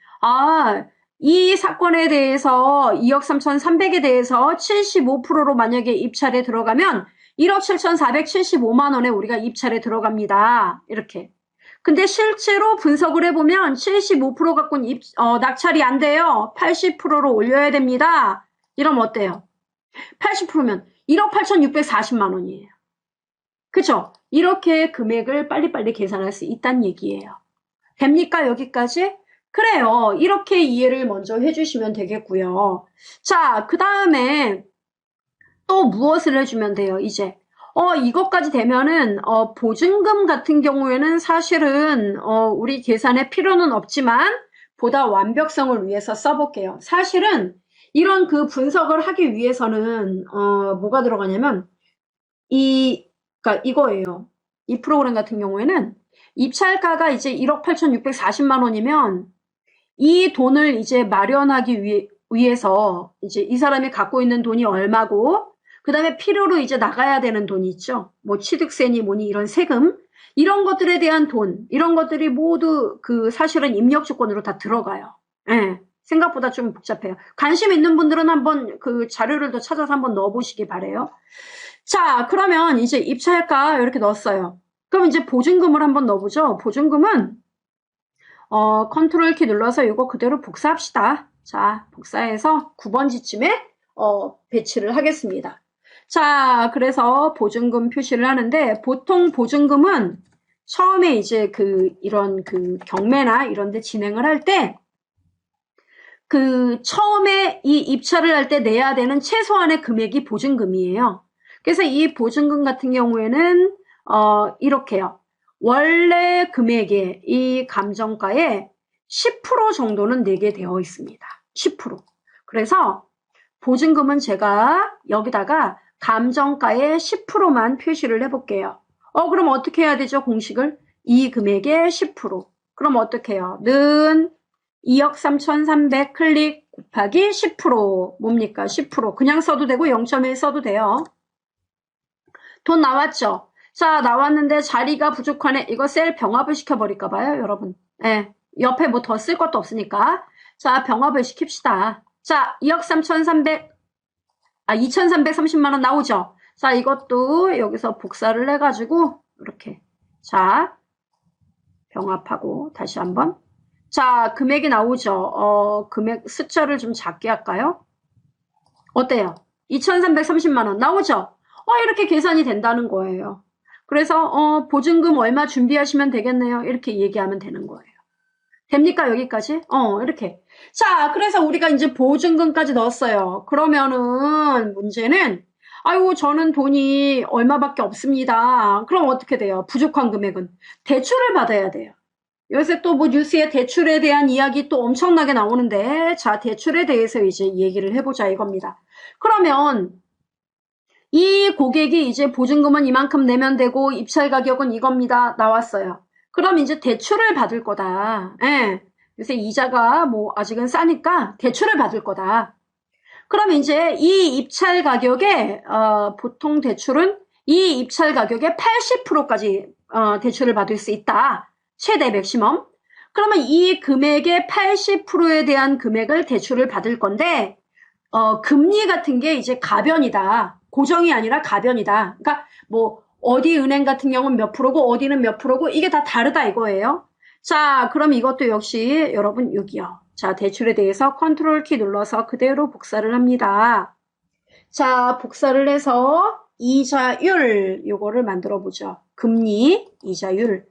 이 사건에 대해서 2억 3,300에 대해서 75%로 만약에 입찰에 들어가면 1억 7,475만 원에 우리가 입찰에 들어갑니다. 이렇게. 근데 실제로 분석을 해보면 75% 갖고는 낙찰이 안 돼요. 80%로 올려야 됩니다. 이러면 어때요? 80%면 1억 8,640만 원이에요. 그쵸? 이렇게 금액을 빨리빨리 계산할 수 있다는 얘기예요. 됩니까? 여기까지? 그래요. 이렇게 이해를 먼저 해주시면 되겠고요. 자, 그 다음에 또 무엇을 해주면 돼요? 이제 이것까지 되면은 보증금 같은 경우에는 사실은 우리 계산에 필요는 없지만 보다 완벽성을 위해서 써볼게요. 사실은 이런 그 분석을 하기 위해서는 뭐가 들어가냐면 그러니까 이거예요. 이 프로그램 같은 경우에는 입찰가가 이제 1억 8,640만 원이면 이 돈을 이제 마련하기 위해서 이제 이 사람이 갖고 있는 돈이 얼마고 그 다음에 필요로 이제 나가야 되는 돈이 있죠. 뭐 취득세니 뭐니 이런 세금 이런 것들에 대한 돈 이런 것들이 모두 그 사실은 입력 조건으로 다 들어가요. 예. 생각보다 좀 복잡해요. 관심 있는 분들은 한번 그 자료를 더 찾아서 한번 넣어보시기 바래요. 자, 그러면 이제 입찰가 이렇게 넣었어요. 그럼 이제 보증금을 한번 넣어보죠. 보증금은 컨트롤 키 눌러서 이거 그대로 복사합시다. 자, 복사해서 9번지쯤에 배치를 하겠습니다. 자, 그래서 보증금 표시를 하는데 보통 보증금은 처음에 이제 이런 경매나 이런 데 진행을 할 때 처음에 이 입찰을 할 때 내야 되는 최소한의 금액이 보증금이에요. 그래서 이 보증금 같은 경우에는 이렇게요. 원래 금액의 이 감정가의 10% 정도는 내게 되어 있습니다. 10%. 그래서 보증금은 제가 여기다가 감정가의 10%만 표시를 해볼게요. 그럼 어떻게 해야 되죠? 공식을? 이 금액의 10%. 그럼 어떻게 해요? 는 2억 3,300 클릭 곱하기 10%. 뭡니까? 10%. 그냥 써도 되고 0.1 써도 돼요. 돈 나왔죠? 자, 나왔는데 자리가 부족하네. 이거 셀 병합을 시켜버릴까 봐요, 여러분. 예. 옆에 뭐 더 쓸 것도 없으니까. 자, 병합을 시킵시다. 자, 2억 3,300, 2,330만 원 나오죠? 자, 이것도 여기서 복사를 해가지고, 이렇게. 자, 병합하고, 다시 한번. 자, 금액이 나오죠? 금액 숫자를 좀 작게 할까요? 어때요? 2,330만 원 나오죠? 이렇게 계산이 된다는 거예요. 그래서 보증금 얼마 준비하시면 되겠네요. 이렇게 얘기하면 되는 거예요. 됩니까? 여기까지? 이렇게. 자, 그래서 우리가 이제 보증금까지 넣었어요. 그러면은 문제는 아이고 저는 돈이 얼마밖에 없습니다. 그럼 어떻게 돼요? 부족한 금액은 대출을 받아야 돼요. 요새 또 뭐 뉴스에 대출에 대한 이야기 또 엄청나게 나오는데 자, 대출에 대해서 이제 얘기를 해보자 이겁니다. 그러면 이 고객이 이제 보증금은 이만큼 내면 되고 입찰 가격은 이겁니다. 나왔어요. 그럼 이제 대출을 받을 거다. 예. 요새 이자가 뭐 아직은 싸니까 대출을 받을 거다. 그럼 이제 이 입찰 가격에 보통 대출은 이 입찰 가격의 80%까지 대출을 받을 수 있다. 최대 맥시멈. 그러면 이 금액의 80%에 대한 금액을 대출을 받을 건데 금리 같은 게 이제 가변이다. 고정이 아니라 가변이다. 그러니까 뭐 어디 은행 같은 경우는 몇 프로고 어디는 몇 프로고 이게 다 다르다 이거예요. 자, 그럼 이것도 역시 여러분 여기요. 자, 대출에 대해서 컨트롤 키 눌러서 그대로 복사를 합니다. 자, 복사를 해서 이자율 요거를 만들어 보죠. 금리, 이자율.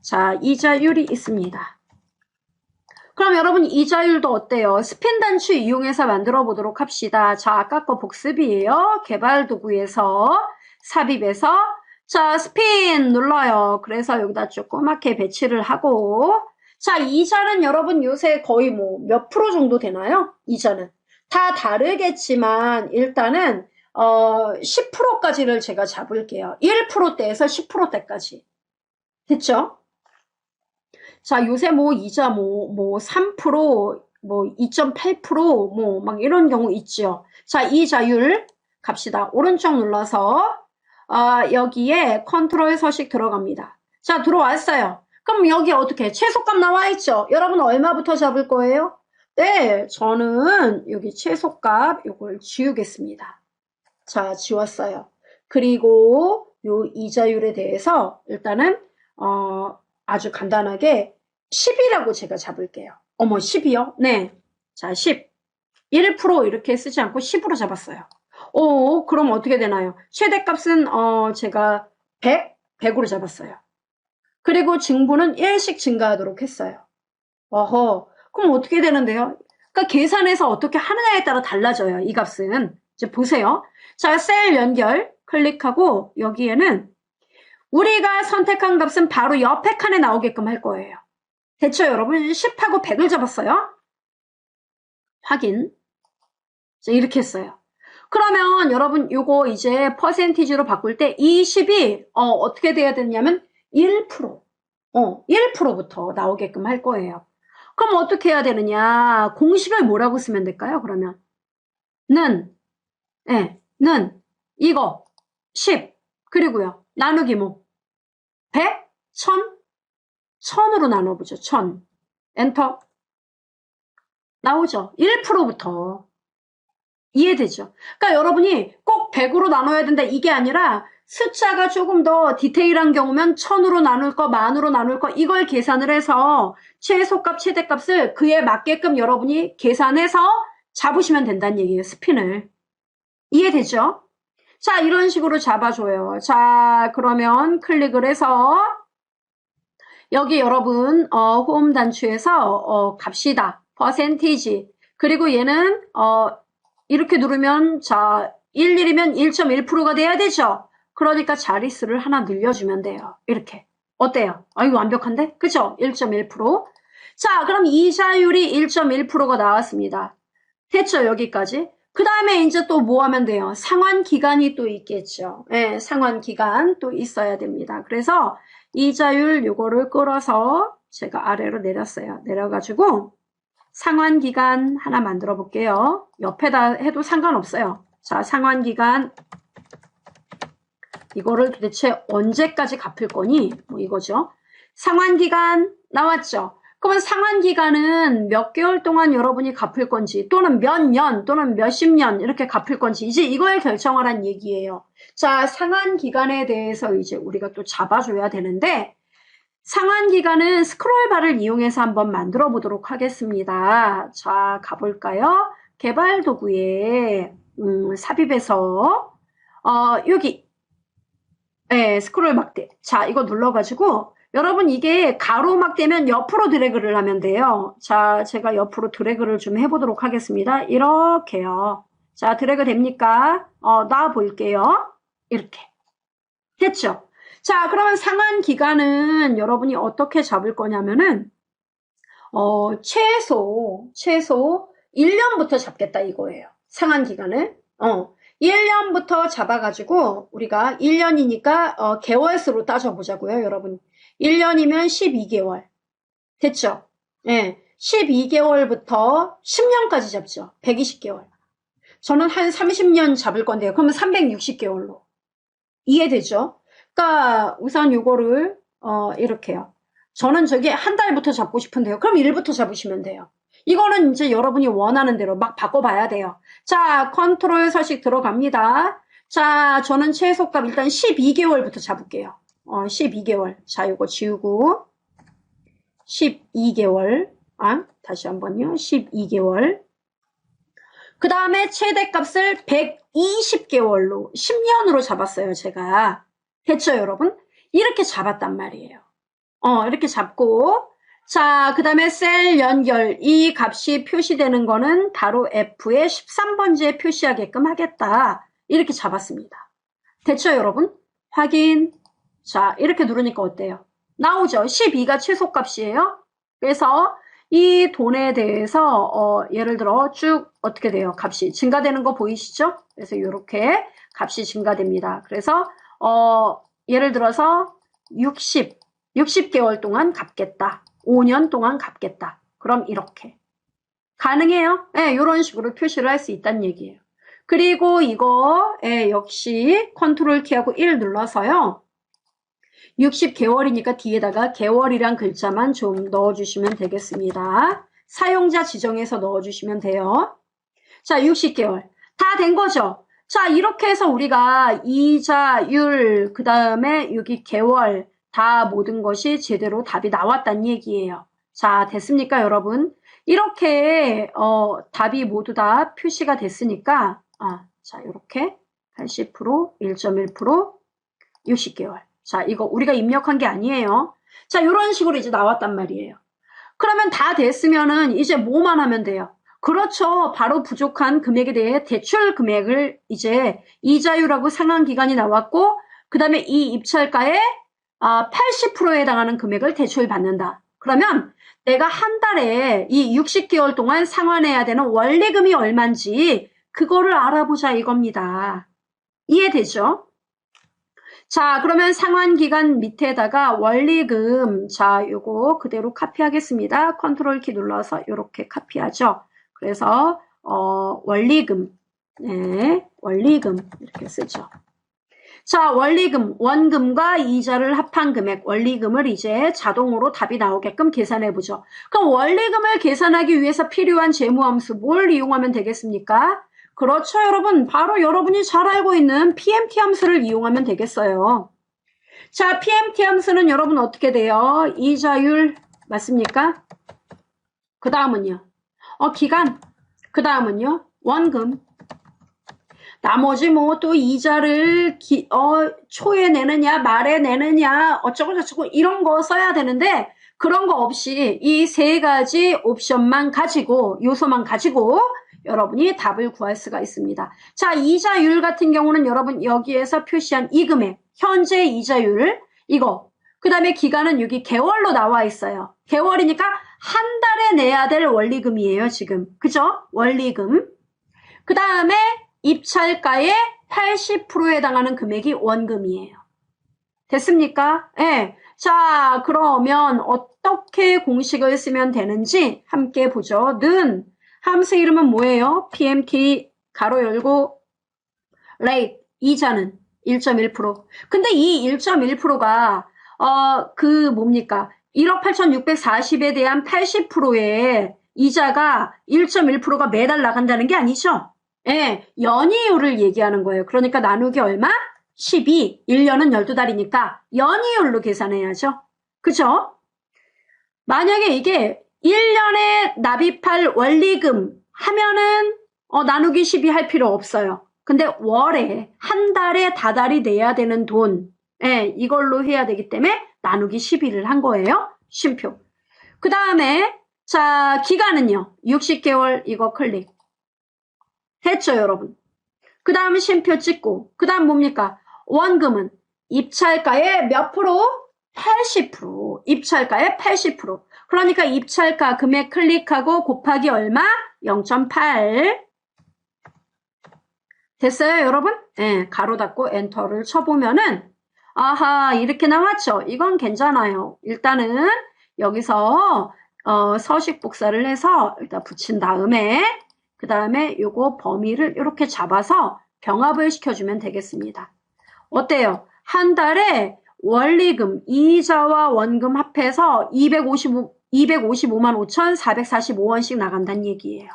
자, 이자율이 있습니다. 그럼 여러분 이자율도 어때요? 스핀 단추 이용해서 만들어 보도록 합시다. 자, 아까 거 복습이에요. 개발 도구에서 삽입해서 자, 스핀 눌러요. 그래서 여기다 조그맣게 배치를 하고 자, 이자는 여러분 요새 거의 뭐 몇 프로 정도 되나요? 이자는 다 다르겠지만 일단은 10%까지를 제가 잡을게요. 1%대에서 10%대까지. 됐죠? 자, 요새 뭐 이자 뭐 3%, 뭐 2.8%, 뭐 막 이런 경우 있죠. 자, 이자율 갑시다. 오른쪽 눌러서 여기에 컨트롤 서식 들어갑니다. 자, 들어왔어요. 그럼 여기 어떻게 최소값 나와 있죠? 여러분 얼마부터 잡을 거예요? 네, 저는 여기 최소값 요걸 지우겠습니다. 자, 지웠어요. 그리고 요 이자율에 대해서 일단은 아주 간단하게 10이라고 제가 잡을게요. 어머, 10이요? 네. 자, 10. 1% 이렇게 쓰지 않고 10으로 잡았어요. 그럼 어떻게 되나요? 최대값은 제가 100으로 잡았어요. 그리고 증부는 1씩 증가하도록 했어요. 그럼 어떻게 되는데요? 그러니까 계산해서 어떻게 하느냐에 따라 달라져요. 이 값은. 이제 보세요. 자, 셀 연결 클릭하고 여기에는 우리가 선택한 값은 바로 옆에 칸에 나오게끔 할 거예요. 됐죠, 여러분? 10하고 100을 잡았어요. 확인. 자, 이렇게 했어요. 그러면 여러분 요거 이제 퍼센티지로 바꿀 때 이 10이 어떻게 돼야 되냐면 1%. 1%부터 나오게끔 할 거예요. 그럼 어떻게 해야 되느냐? 공식을 뭐라고 쓰면 될까요? 그러면 는 이거 10 그리고요. 나누기 뭐 100, 1000, 1000으로 나눠보죠. 1000. 엔터. 나오죠. 1%부터. 이해되죠? 그러니까 여러분이 꼭 100으로 나눠야 된다 이게 아니라 숫자가 조금 더 디테일한 경우면 1000으로 나눌 거, 만으로 나눌 거 이걸 계산을 해서 최소값, 최대값을 그에 맞게끔 여러분이 계산해서 잡으시면 된다는 얘기예요. 스핀을. 이해되죠? 자, 이런 식으로 잡아줘요. 자, 그러면 클릭을 해서 여기 여러분 홈 단추에서 값이다. 퍼센티지. 그리고 얘는 이렇게 누르면 자 11이면 1.1%가 돼야 되죠. 그러니까 자릿수를 하나 늘려주면 돼요. 이렇게. 어때요? 이거 완벽한데? 그죠? 1.1%. 자, 그럼 이자율이 1.1%가 나왔습니다. 됐죠? 여기까지. 그 다음에 이제 또 뭐 하면 돼요? 상환기간이 또 있겠죠. 예, 상환기간 또 있어야 됩니다. 그래서 이자율 요거를 끌어서 제가 아래로 내렸어요. 내려가지고 상환기간 하나 만들어 볼게요. 옆에다 해도 상관없어요. 자, 상환기간 이거를 도대체 언제까지 갚을 거니? 뭐 이거죠. 상환기간 나왔죠. 그러면 상환기간은 몇 개월 동안 여러분이 갚을 건지 또는 몇 년 또는 몇십 년 이렇게 갚을 건지 이제 이걸 결정하라는 얘기예요. 자, 상환기간에 대해서 이제 우리가 또 잡아줘야 되는데 상환기간은 스크롤바를 이용해서 한번 만들어 보도록 하겠습니다. 자, 가볼까요? 개발도구에 삽입해서 여기 스크롤 막대. 자, 이거 눌러가지고 여러분 이게 가로막 되면 옆으로 드래그를 하면 돼요. 자, 제가 옆으로 드래그를 좀 해보도록 하겠습니다. 이렇게요. 자, 드래그 됩니까? 놔 볼게요. 이렇게. 됐죠? 자, 그러면 상환기간은 여러분이 어떻게 잡을 거냐면은 최소 1년부터 잡겠다 이거예요. 상환기간을. 1년부터 잡아가지고 우리가 1년이니까 개월수로 따져보자고요, 여러분. 1년이면 12개월. 됐죠? 예, 12개월부터 10년까지 잡죠. 120개월. 저는 한 30년 잡을 건데요. 그러면 360개월로. 이해되죠? 그러니까 우선 요거를 이렇게요. 저는 저기 한 달부터 잡고 싶은데요. 그럼 1부터 잡으시면 돼요. 이거는 이제 여러분이 원하는 대로 막 바꿔봐야 돼요. 자, 컨트롤 서식 들어갑니다. 자, 저는 최소값 일단 12개월부터 잡을게요. 12개월. 자, 요거 지우고 12개월. 다시 한번요. 12개월. 그 다음에 최대값을 120개월로 10년으로 잡았어요, 제가. 됐죠, 여러분? 이렇게 잡았단 말이에요. 이렇게 잡고 자, 그 다음에 셀 연결. 이 값이 표시되는 거는 바로 F의 13번지에 표시하게끔 하겠다. 이렇게 잡았습니다. 됐죠, 여러분? 확인. 자, 이렇게 누르니까 어때요? 나오죠? 12가 최소값이에요. 그래서 이 돈에 대해서 예를 들어 쭉 어떻게 돼요? 값이 증가되는 거 보이시죠? 그래서 이렇게 값이 증가됩니다. 그래서 예를 들어서 60개월 동안 갚겠다. 5년 동안 갚겠다. 그럼 이렇게. 가능해요? 네, 이런 식으로 표시를 할 수 있다는 얘기예요. 그리고 이거 역시 컨트롤 키하고 1 눌러서요. 60개월이니까 뒤에다가 개월이란 글자만 좀 넣어주시면 되겠습니다. 사용자 지정해서 넣어주시면 돼요. 자, 60개월. 다 된 거죠? 자, 이렇게 해서 우리가 이자율, 그 다음에 여기 개월, 다 모든 것이 제대로 답이 나왔다는 얘기예요. 자, 됐습니까, 여러분? 이렇게 답이 모두 다 표시가 됐으니까 자, 이렇게 80%, 1.1%, 60개월. 자, 이거 우리가 입력한 게 아니에요. 자, 이런 식으로 이제 나왔단 말이에요. 그러면 다 됐으면은 이제 뭐만 하면 돼요? 그렇죠. 바로 부족한 금액에 대해 대출 금액을 이제 이자율하고 상환기간이 나왔고 그 다음에 이 입찰가에 80%에 해당하는 금액을 대출받는다. 그러면 내가 한 달에 이 60개월 동안 상환해야 되는 원리금이 얼마인지 그거를 알아보자 이겁니다. 이해되죠? 자, 그러면 상환기간 밑에다가 원리금, 자, 요거 그대로 카피하겠습니다. 컨트롤 키 눌러서 이렇게 카피하죠. 그래서 원리금, 네, 원리금 이렇게 쓰죠. 자, 원리금, 원금과 이자를 합한 금액, 원리금을 이제 자동으로 답이 나오게끔 계산해보죠. 그럼 원리금을 계산하기 위해서 필요한 재무함수 뭘 이용하면 되겠습니까? 그렇죠, 여러분. 바로 여러분이 잘 알고 있는 PMT 함수를 이용하면 되겠어요. 자, PMT 함수는 여러분 어떻게 돼요? 이자율 맞습니까? 그 다음은요. 기간. 그 다음은요. 원금. 나머지 뭐 또 이자를 초에 내느냐 말에 내느냐 어쩌고 저쩌고 이런 거 써야 되는데 그런 거 없이 이 세 가지 옵션만 가지고 요소만 가지고 여러분이 답을 구할 수가 있습니다. 자, 이자율 같은 경우는 여러분 여기에서 표시한 이 금액 현재 이자율 이거 그 다음에 기간은 여기 개월로 나와 있어요. 개월이니까 한 달에 내야 될 원리금이에요. 지금 그죠? 원리금. 그 다음에 입찰가의 80%에 해당하는 금액이 원금이에요. 됐습니까? 네. 자, 그러면 어떻게 공식을 쓰면 되는지 함께 보죠. 는 함수 이름은 뭐예요? PMT 가로 열고 rate 이자는 1.1%. 근데 이 1.1%가 뭡니까? 1억 8,640에 대한 80%의 이자가 1.1%가 매달 나간다는 게 아니죠? 예, 연이율을 얘기하는 거예요. 그러니까 나누기 얼마? 12, 1년은 12달이니까 연이율로 계산해야죠. 그죠? 만약에 이게 1년에 납입할 원리금 하면은 나누기 12 할 필요 없어요. 근데 월에 한 달에 다달이 내야 되는 돈 이걸로 해야 되기 때문에 나누기 12를 한 거예요. 쉼표. 그 다음에 자 기간은요. 60개월 이거 클릭. 했죠 여러분. 그 다음 쉼표 찍고 그 다음 뭡니까? 원금은 입찰가의 몇 프로? 80%. 입찰가의 80%. 그러니까 입찰가 금액 클릭하고 곱하기 얼마? 0.8. 됐어요 여러분? 네, 가로 닫고 엔터를 쳐보면은 아하 이렇게 나왔죠. 이건 괜찮아요. 일단은 여기서 서식 복사를 해서 일단 붙인 다음에 그 다음에 요거 범위를 이렇게 잡아서 병합을 시켜주면 되겠습니다. 어때요? 한 달에 원리금, 이자와 원금 합해서 255만 5,445원씩 나간다는 얘기예요.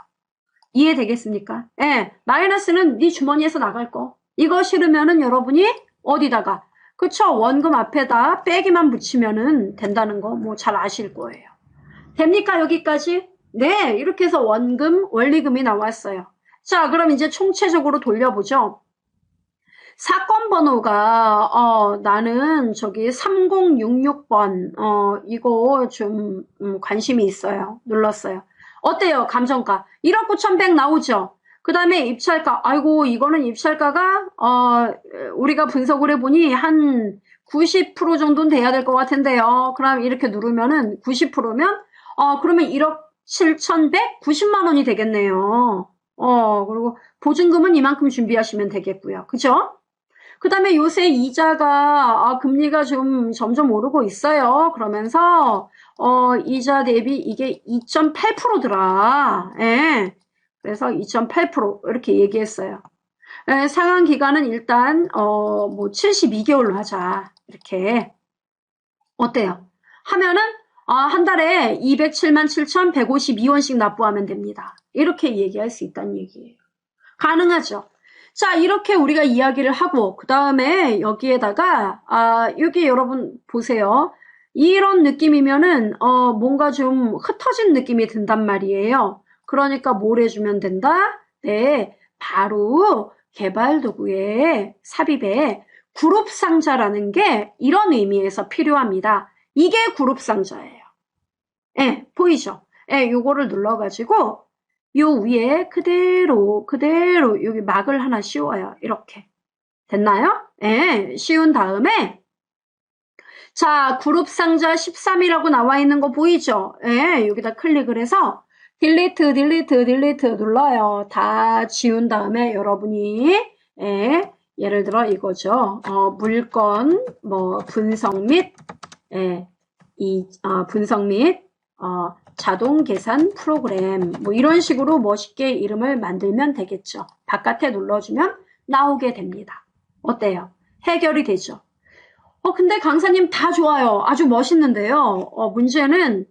이해되겠습니까? 예, 마이너스는 네 주머니에서 나갈 거. 이거 싫으면은 여러분이 어디다가 그쵸? 원금 앞에다 빼기만 붙이면은 된다는 거 뭐 잘 아실 거예요. 됩니까? 여기까지? 네, 이렇게 해서 원금, 원리금이 나왔어요. 자, 그럼 이제 총체적으로 돌려보죠. 사건 번호가 나는 저기 3066번 이거 좀 관심이 있어요. 눌렀어요. 어때요? 감정가 1억 9,100 나오죠. 그 다음에 입찰가 아이고 이거는 입찰가가 우리가 분석을 해보니 한 90% 정도는 돼야 될 것 같은데요. 그럼 이렇게 누르면은 90%면 그러면 1억 7,190만 원이 되겠네요. 그리고 보증금은 이만큼 준비하시면 되겠고요. 그죠? 그 다음에 요새 이자가 금리가 좀 점점 오르고 있어요. 그러면서 이자 대비 이게 2.8%더라. 예. 그래서 2.8% 이렇게 얘기했어요. 예, 상환 기간은 일단 뭐 72개월로 하자. 이렇게. 어때요? 하면은 한 달에 207만 7,152원씩 납부하면 됩니다. 이렇게 얘기할 수 있다는 얘기예요. 가능하죠? 자, 이렇게 우리가 이야기를 하고 그 다음에 여기에다가 여기 여러분 보세요. 이런 느낌이면은 뭔가 좀 흩어진 느낌이 든단 말이에요. 그러니까 뭘 해주면 된다? 네, 바로 개발도구의 삽입에 그룹 상자라는 게 이런 의미에서 필요합니다. 이게 그룹 상자예요. 예, 보이죠? 예, 요거를 눌러가지고 요 위에 그대로 여기 막을 하나 씌워요. 이렇게. 됐나요? 예, 씌운 다음에 자, 그룹 상자 13이라고 나와 있는 거 보이죠? 예, 여기다 클릭을 해서 딜리트 눌러요. 다 지운 다음에 여러분이 예를 들어 이거죠. 물건 뭐 분석 및 분석 및 자동 계산 프로그램 뭐 이런 식으로 멋있게 이름을 만들면 되겠죠. 바깥에 눌러주면 나오게 됩니다. 어때요? 해결이 되죠. 근데 강사님 다 좋아요. 아주 멋있는데요. 문제는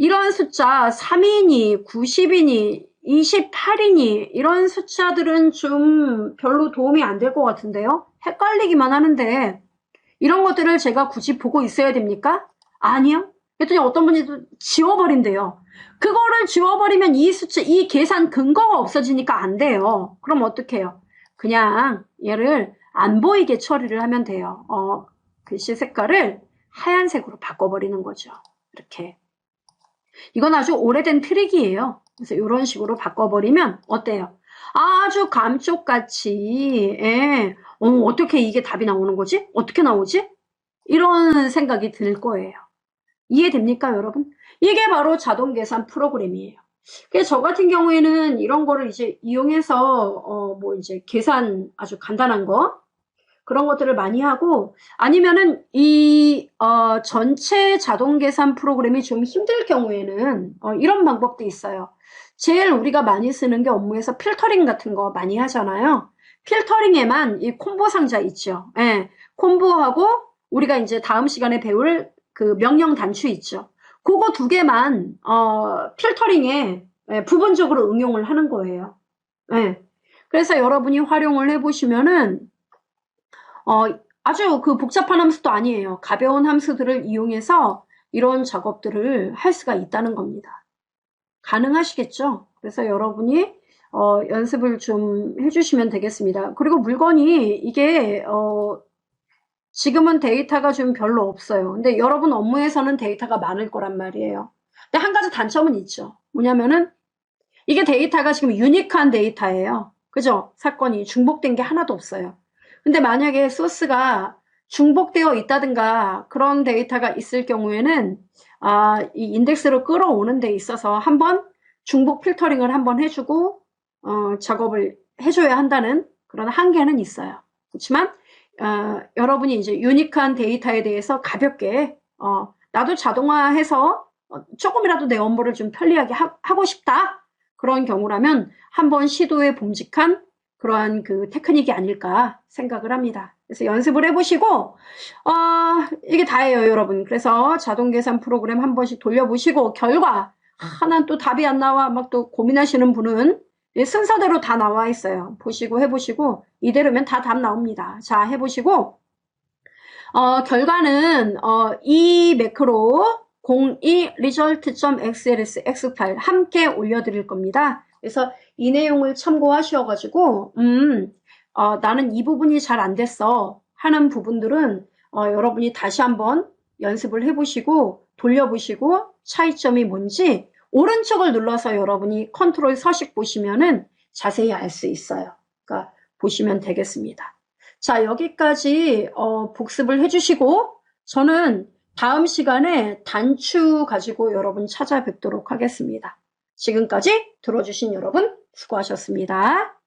이런 숫자 3이니 90이니 28이니 이런 숫자들은 좀 별로 도움이 안 될 것 같은데요. 헷갈리기만 하는데 이런 것들을 제가 굳이 보고 있어야 됩니까? 아니요. 그랬더니 어떤 분이 또 지워버린대요. 그거를 지워버리면 이 숫자, 이 계산 근거가 없어지니까 안 돼요. 그럼 어떡해요? 그냥 얘를 안 보이게 처리를 하면 돼요. 글씨 색깔을 하얀색으로 바꿔버리는 거죠. 이렇게. 이건 아주 오래된 트릭이에요. 그래서 이런 식으로 바꿔버리면 어때요? 아주 감쪽같이, 예. 어떻게 이게 답이 나오는 거지? 어떻게 나오지? 이런 생각이 들 거예요. 이해됩니까, 여러분? 이게 바로 자동 계산 프로그램이에요. 그래서 저 같은 경우에는 이런 거를 이제 이용해서, 뭐 이제 계산 아주 간단한 거, 그런 것들을 많이 하고, 아니면은 전체 자동 계산 프로그램이 좀 힘들 경우에는, 이런 방법도 있어요. 제일 우리가 많이 쓰는 게 업무에서 필터링 같은 거 많이 하잖아요. 필터링에만 이 콤보 상자 있죠. 예. 콤보하고 우리가 이제 다음 시간에 배울 그 명령 단추 있죠. 그거 두 개만, 필터링에 부분적으로 응용을 하는 거예요. 예. 그래서 여러분이 활용을 해보시면은, 아주 그 복잡한 함수도 아니에요. 가벼운 함수들을 이용해서 이런 작업들을 할 수가 있다는 겁니다. 가능하시겠죠? 그래서 여러분이 연습을 좀 해주시면 되겠습니다. 그리고 물건이 이게 지금은 데이터가 좀 별로 없어요. 근데 여러분 업무에서는 데이터가 많을 거란 말이에요. 근데 한 가지 단점은 있죠. 뭐냐면은 이게 데이터가 지금 유니크한 데이터예요. 그죠? 사건이 중복된 게 하나도 없어요. 근데 만약에 소스가 중복되어 있다든가 그런 데이터가 있을 경우에는 이 인덱스로 끌어오는 데 있어서 한번 중복 필터링을 한번 해주고 작업을 해줘야 한다는 그런 한계는 있어요. 그렇지만 여러분이 이제 유니크한 데이터에 대해서 가볍게 나도 자동화해서 조금이라도 내 업무를 좀 편리하게 하고 싶다. 그런 경우라면 한번 시도해 봄직한 그러한 그 테크닉이 아닐까 생각을 합니다. 그래서 연습을 해보시고 이게 다예요, 여러분. 그래서 자동 계산 프로그램 한 번씩 돌려보시고 결과 하나는 또 답이 안 나와 막 또 고민하시는 분은 순서대로 다 나와 있어요. 보시고 해보시고 이대로면 다 답 나옵니다. 자, 해보시고 결과는 이 매크로 02 result.xls x 파일 함께 올려드릴 겁니다. 그래서 이 내용을 참고하셔가지고 나는 이 부분이 잘 안 됐어 하는 부분들은 여러분이 다시 한번 연습을 해보시고 돌려보시고 차이점이 뭔지 오른쪽을 눌러서 여러분이 컨트롤 서식 보시면은 자세히 알 수 있어요. 그러니까 보시면 되겠습니다. 자, 여기까지 복습을 해주시고 저는 다음 시간에 단추 가지고 여러분 찾아뵙도록 하겠습니다. 지금까지 들어주신 여러분 수고하셨습니다.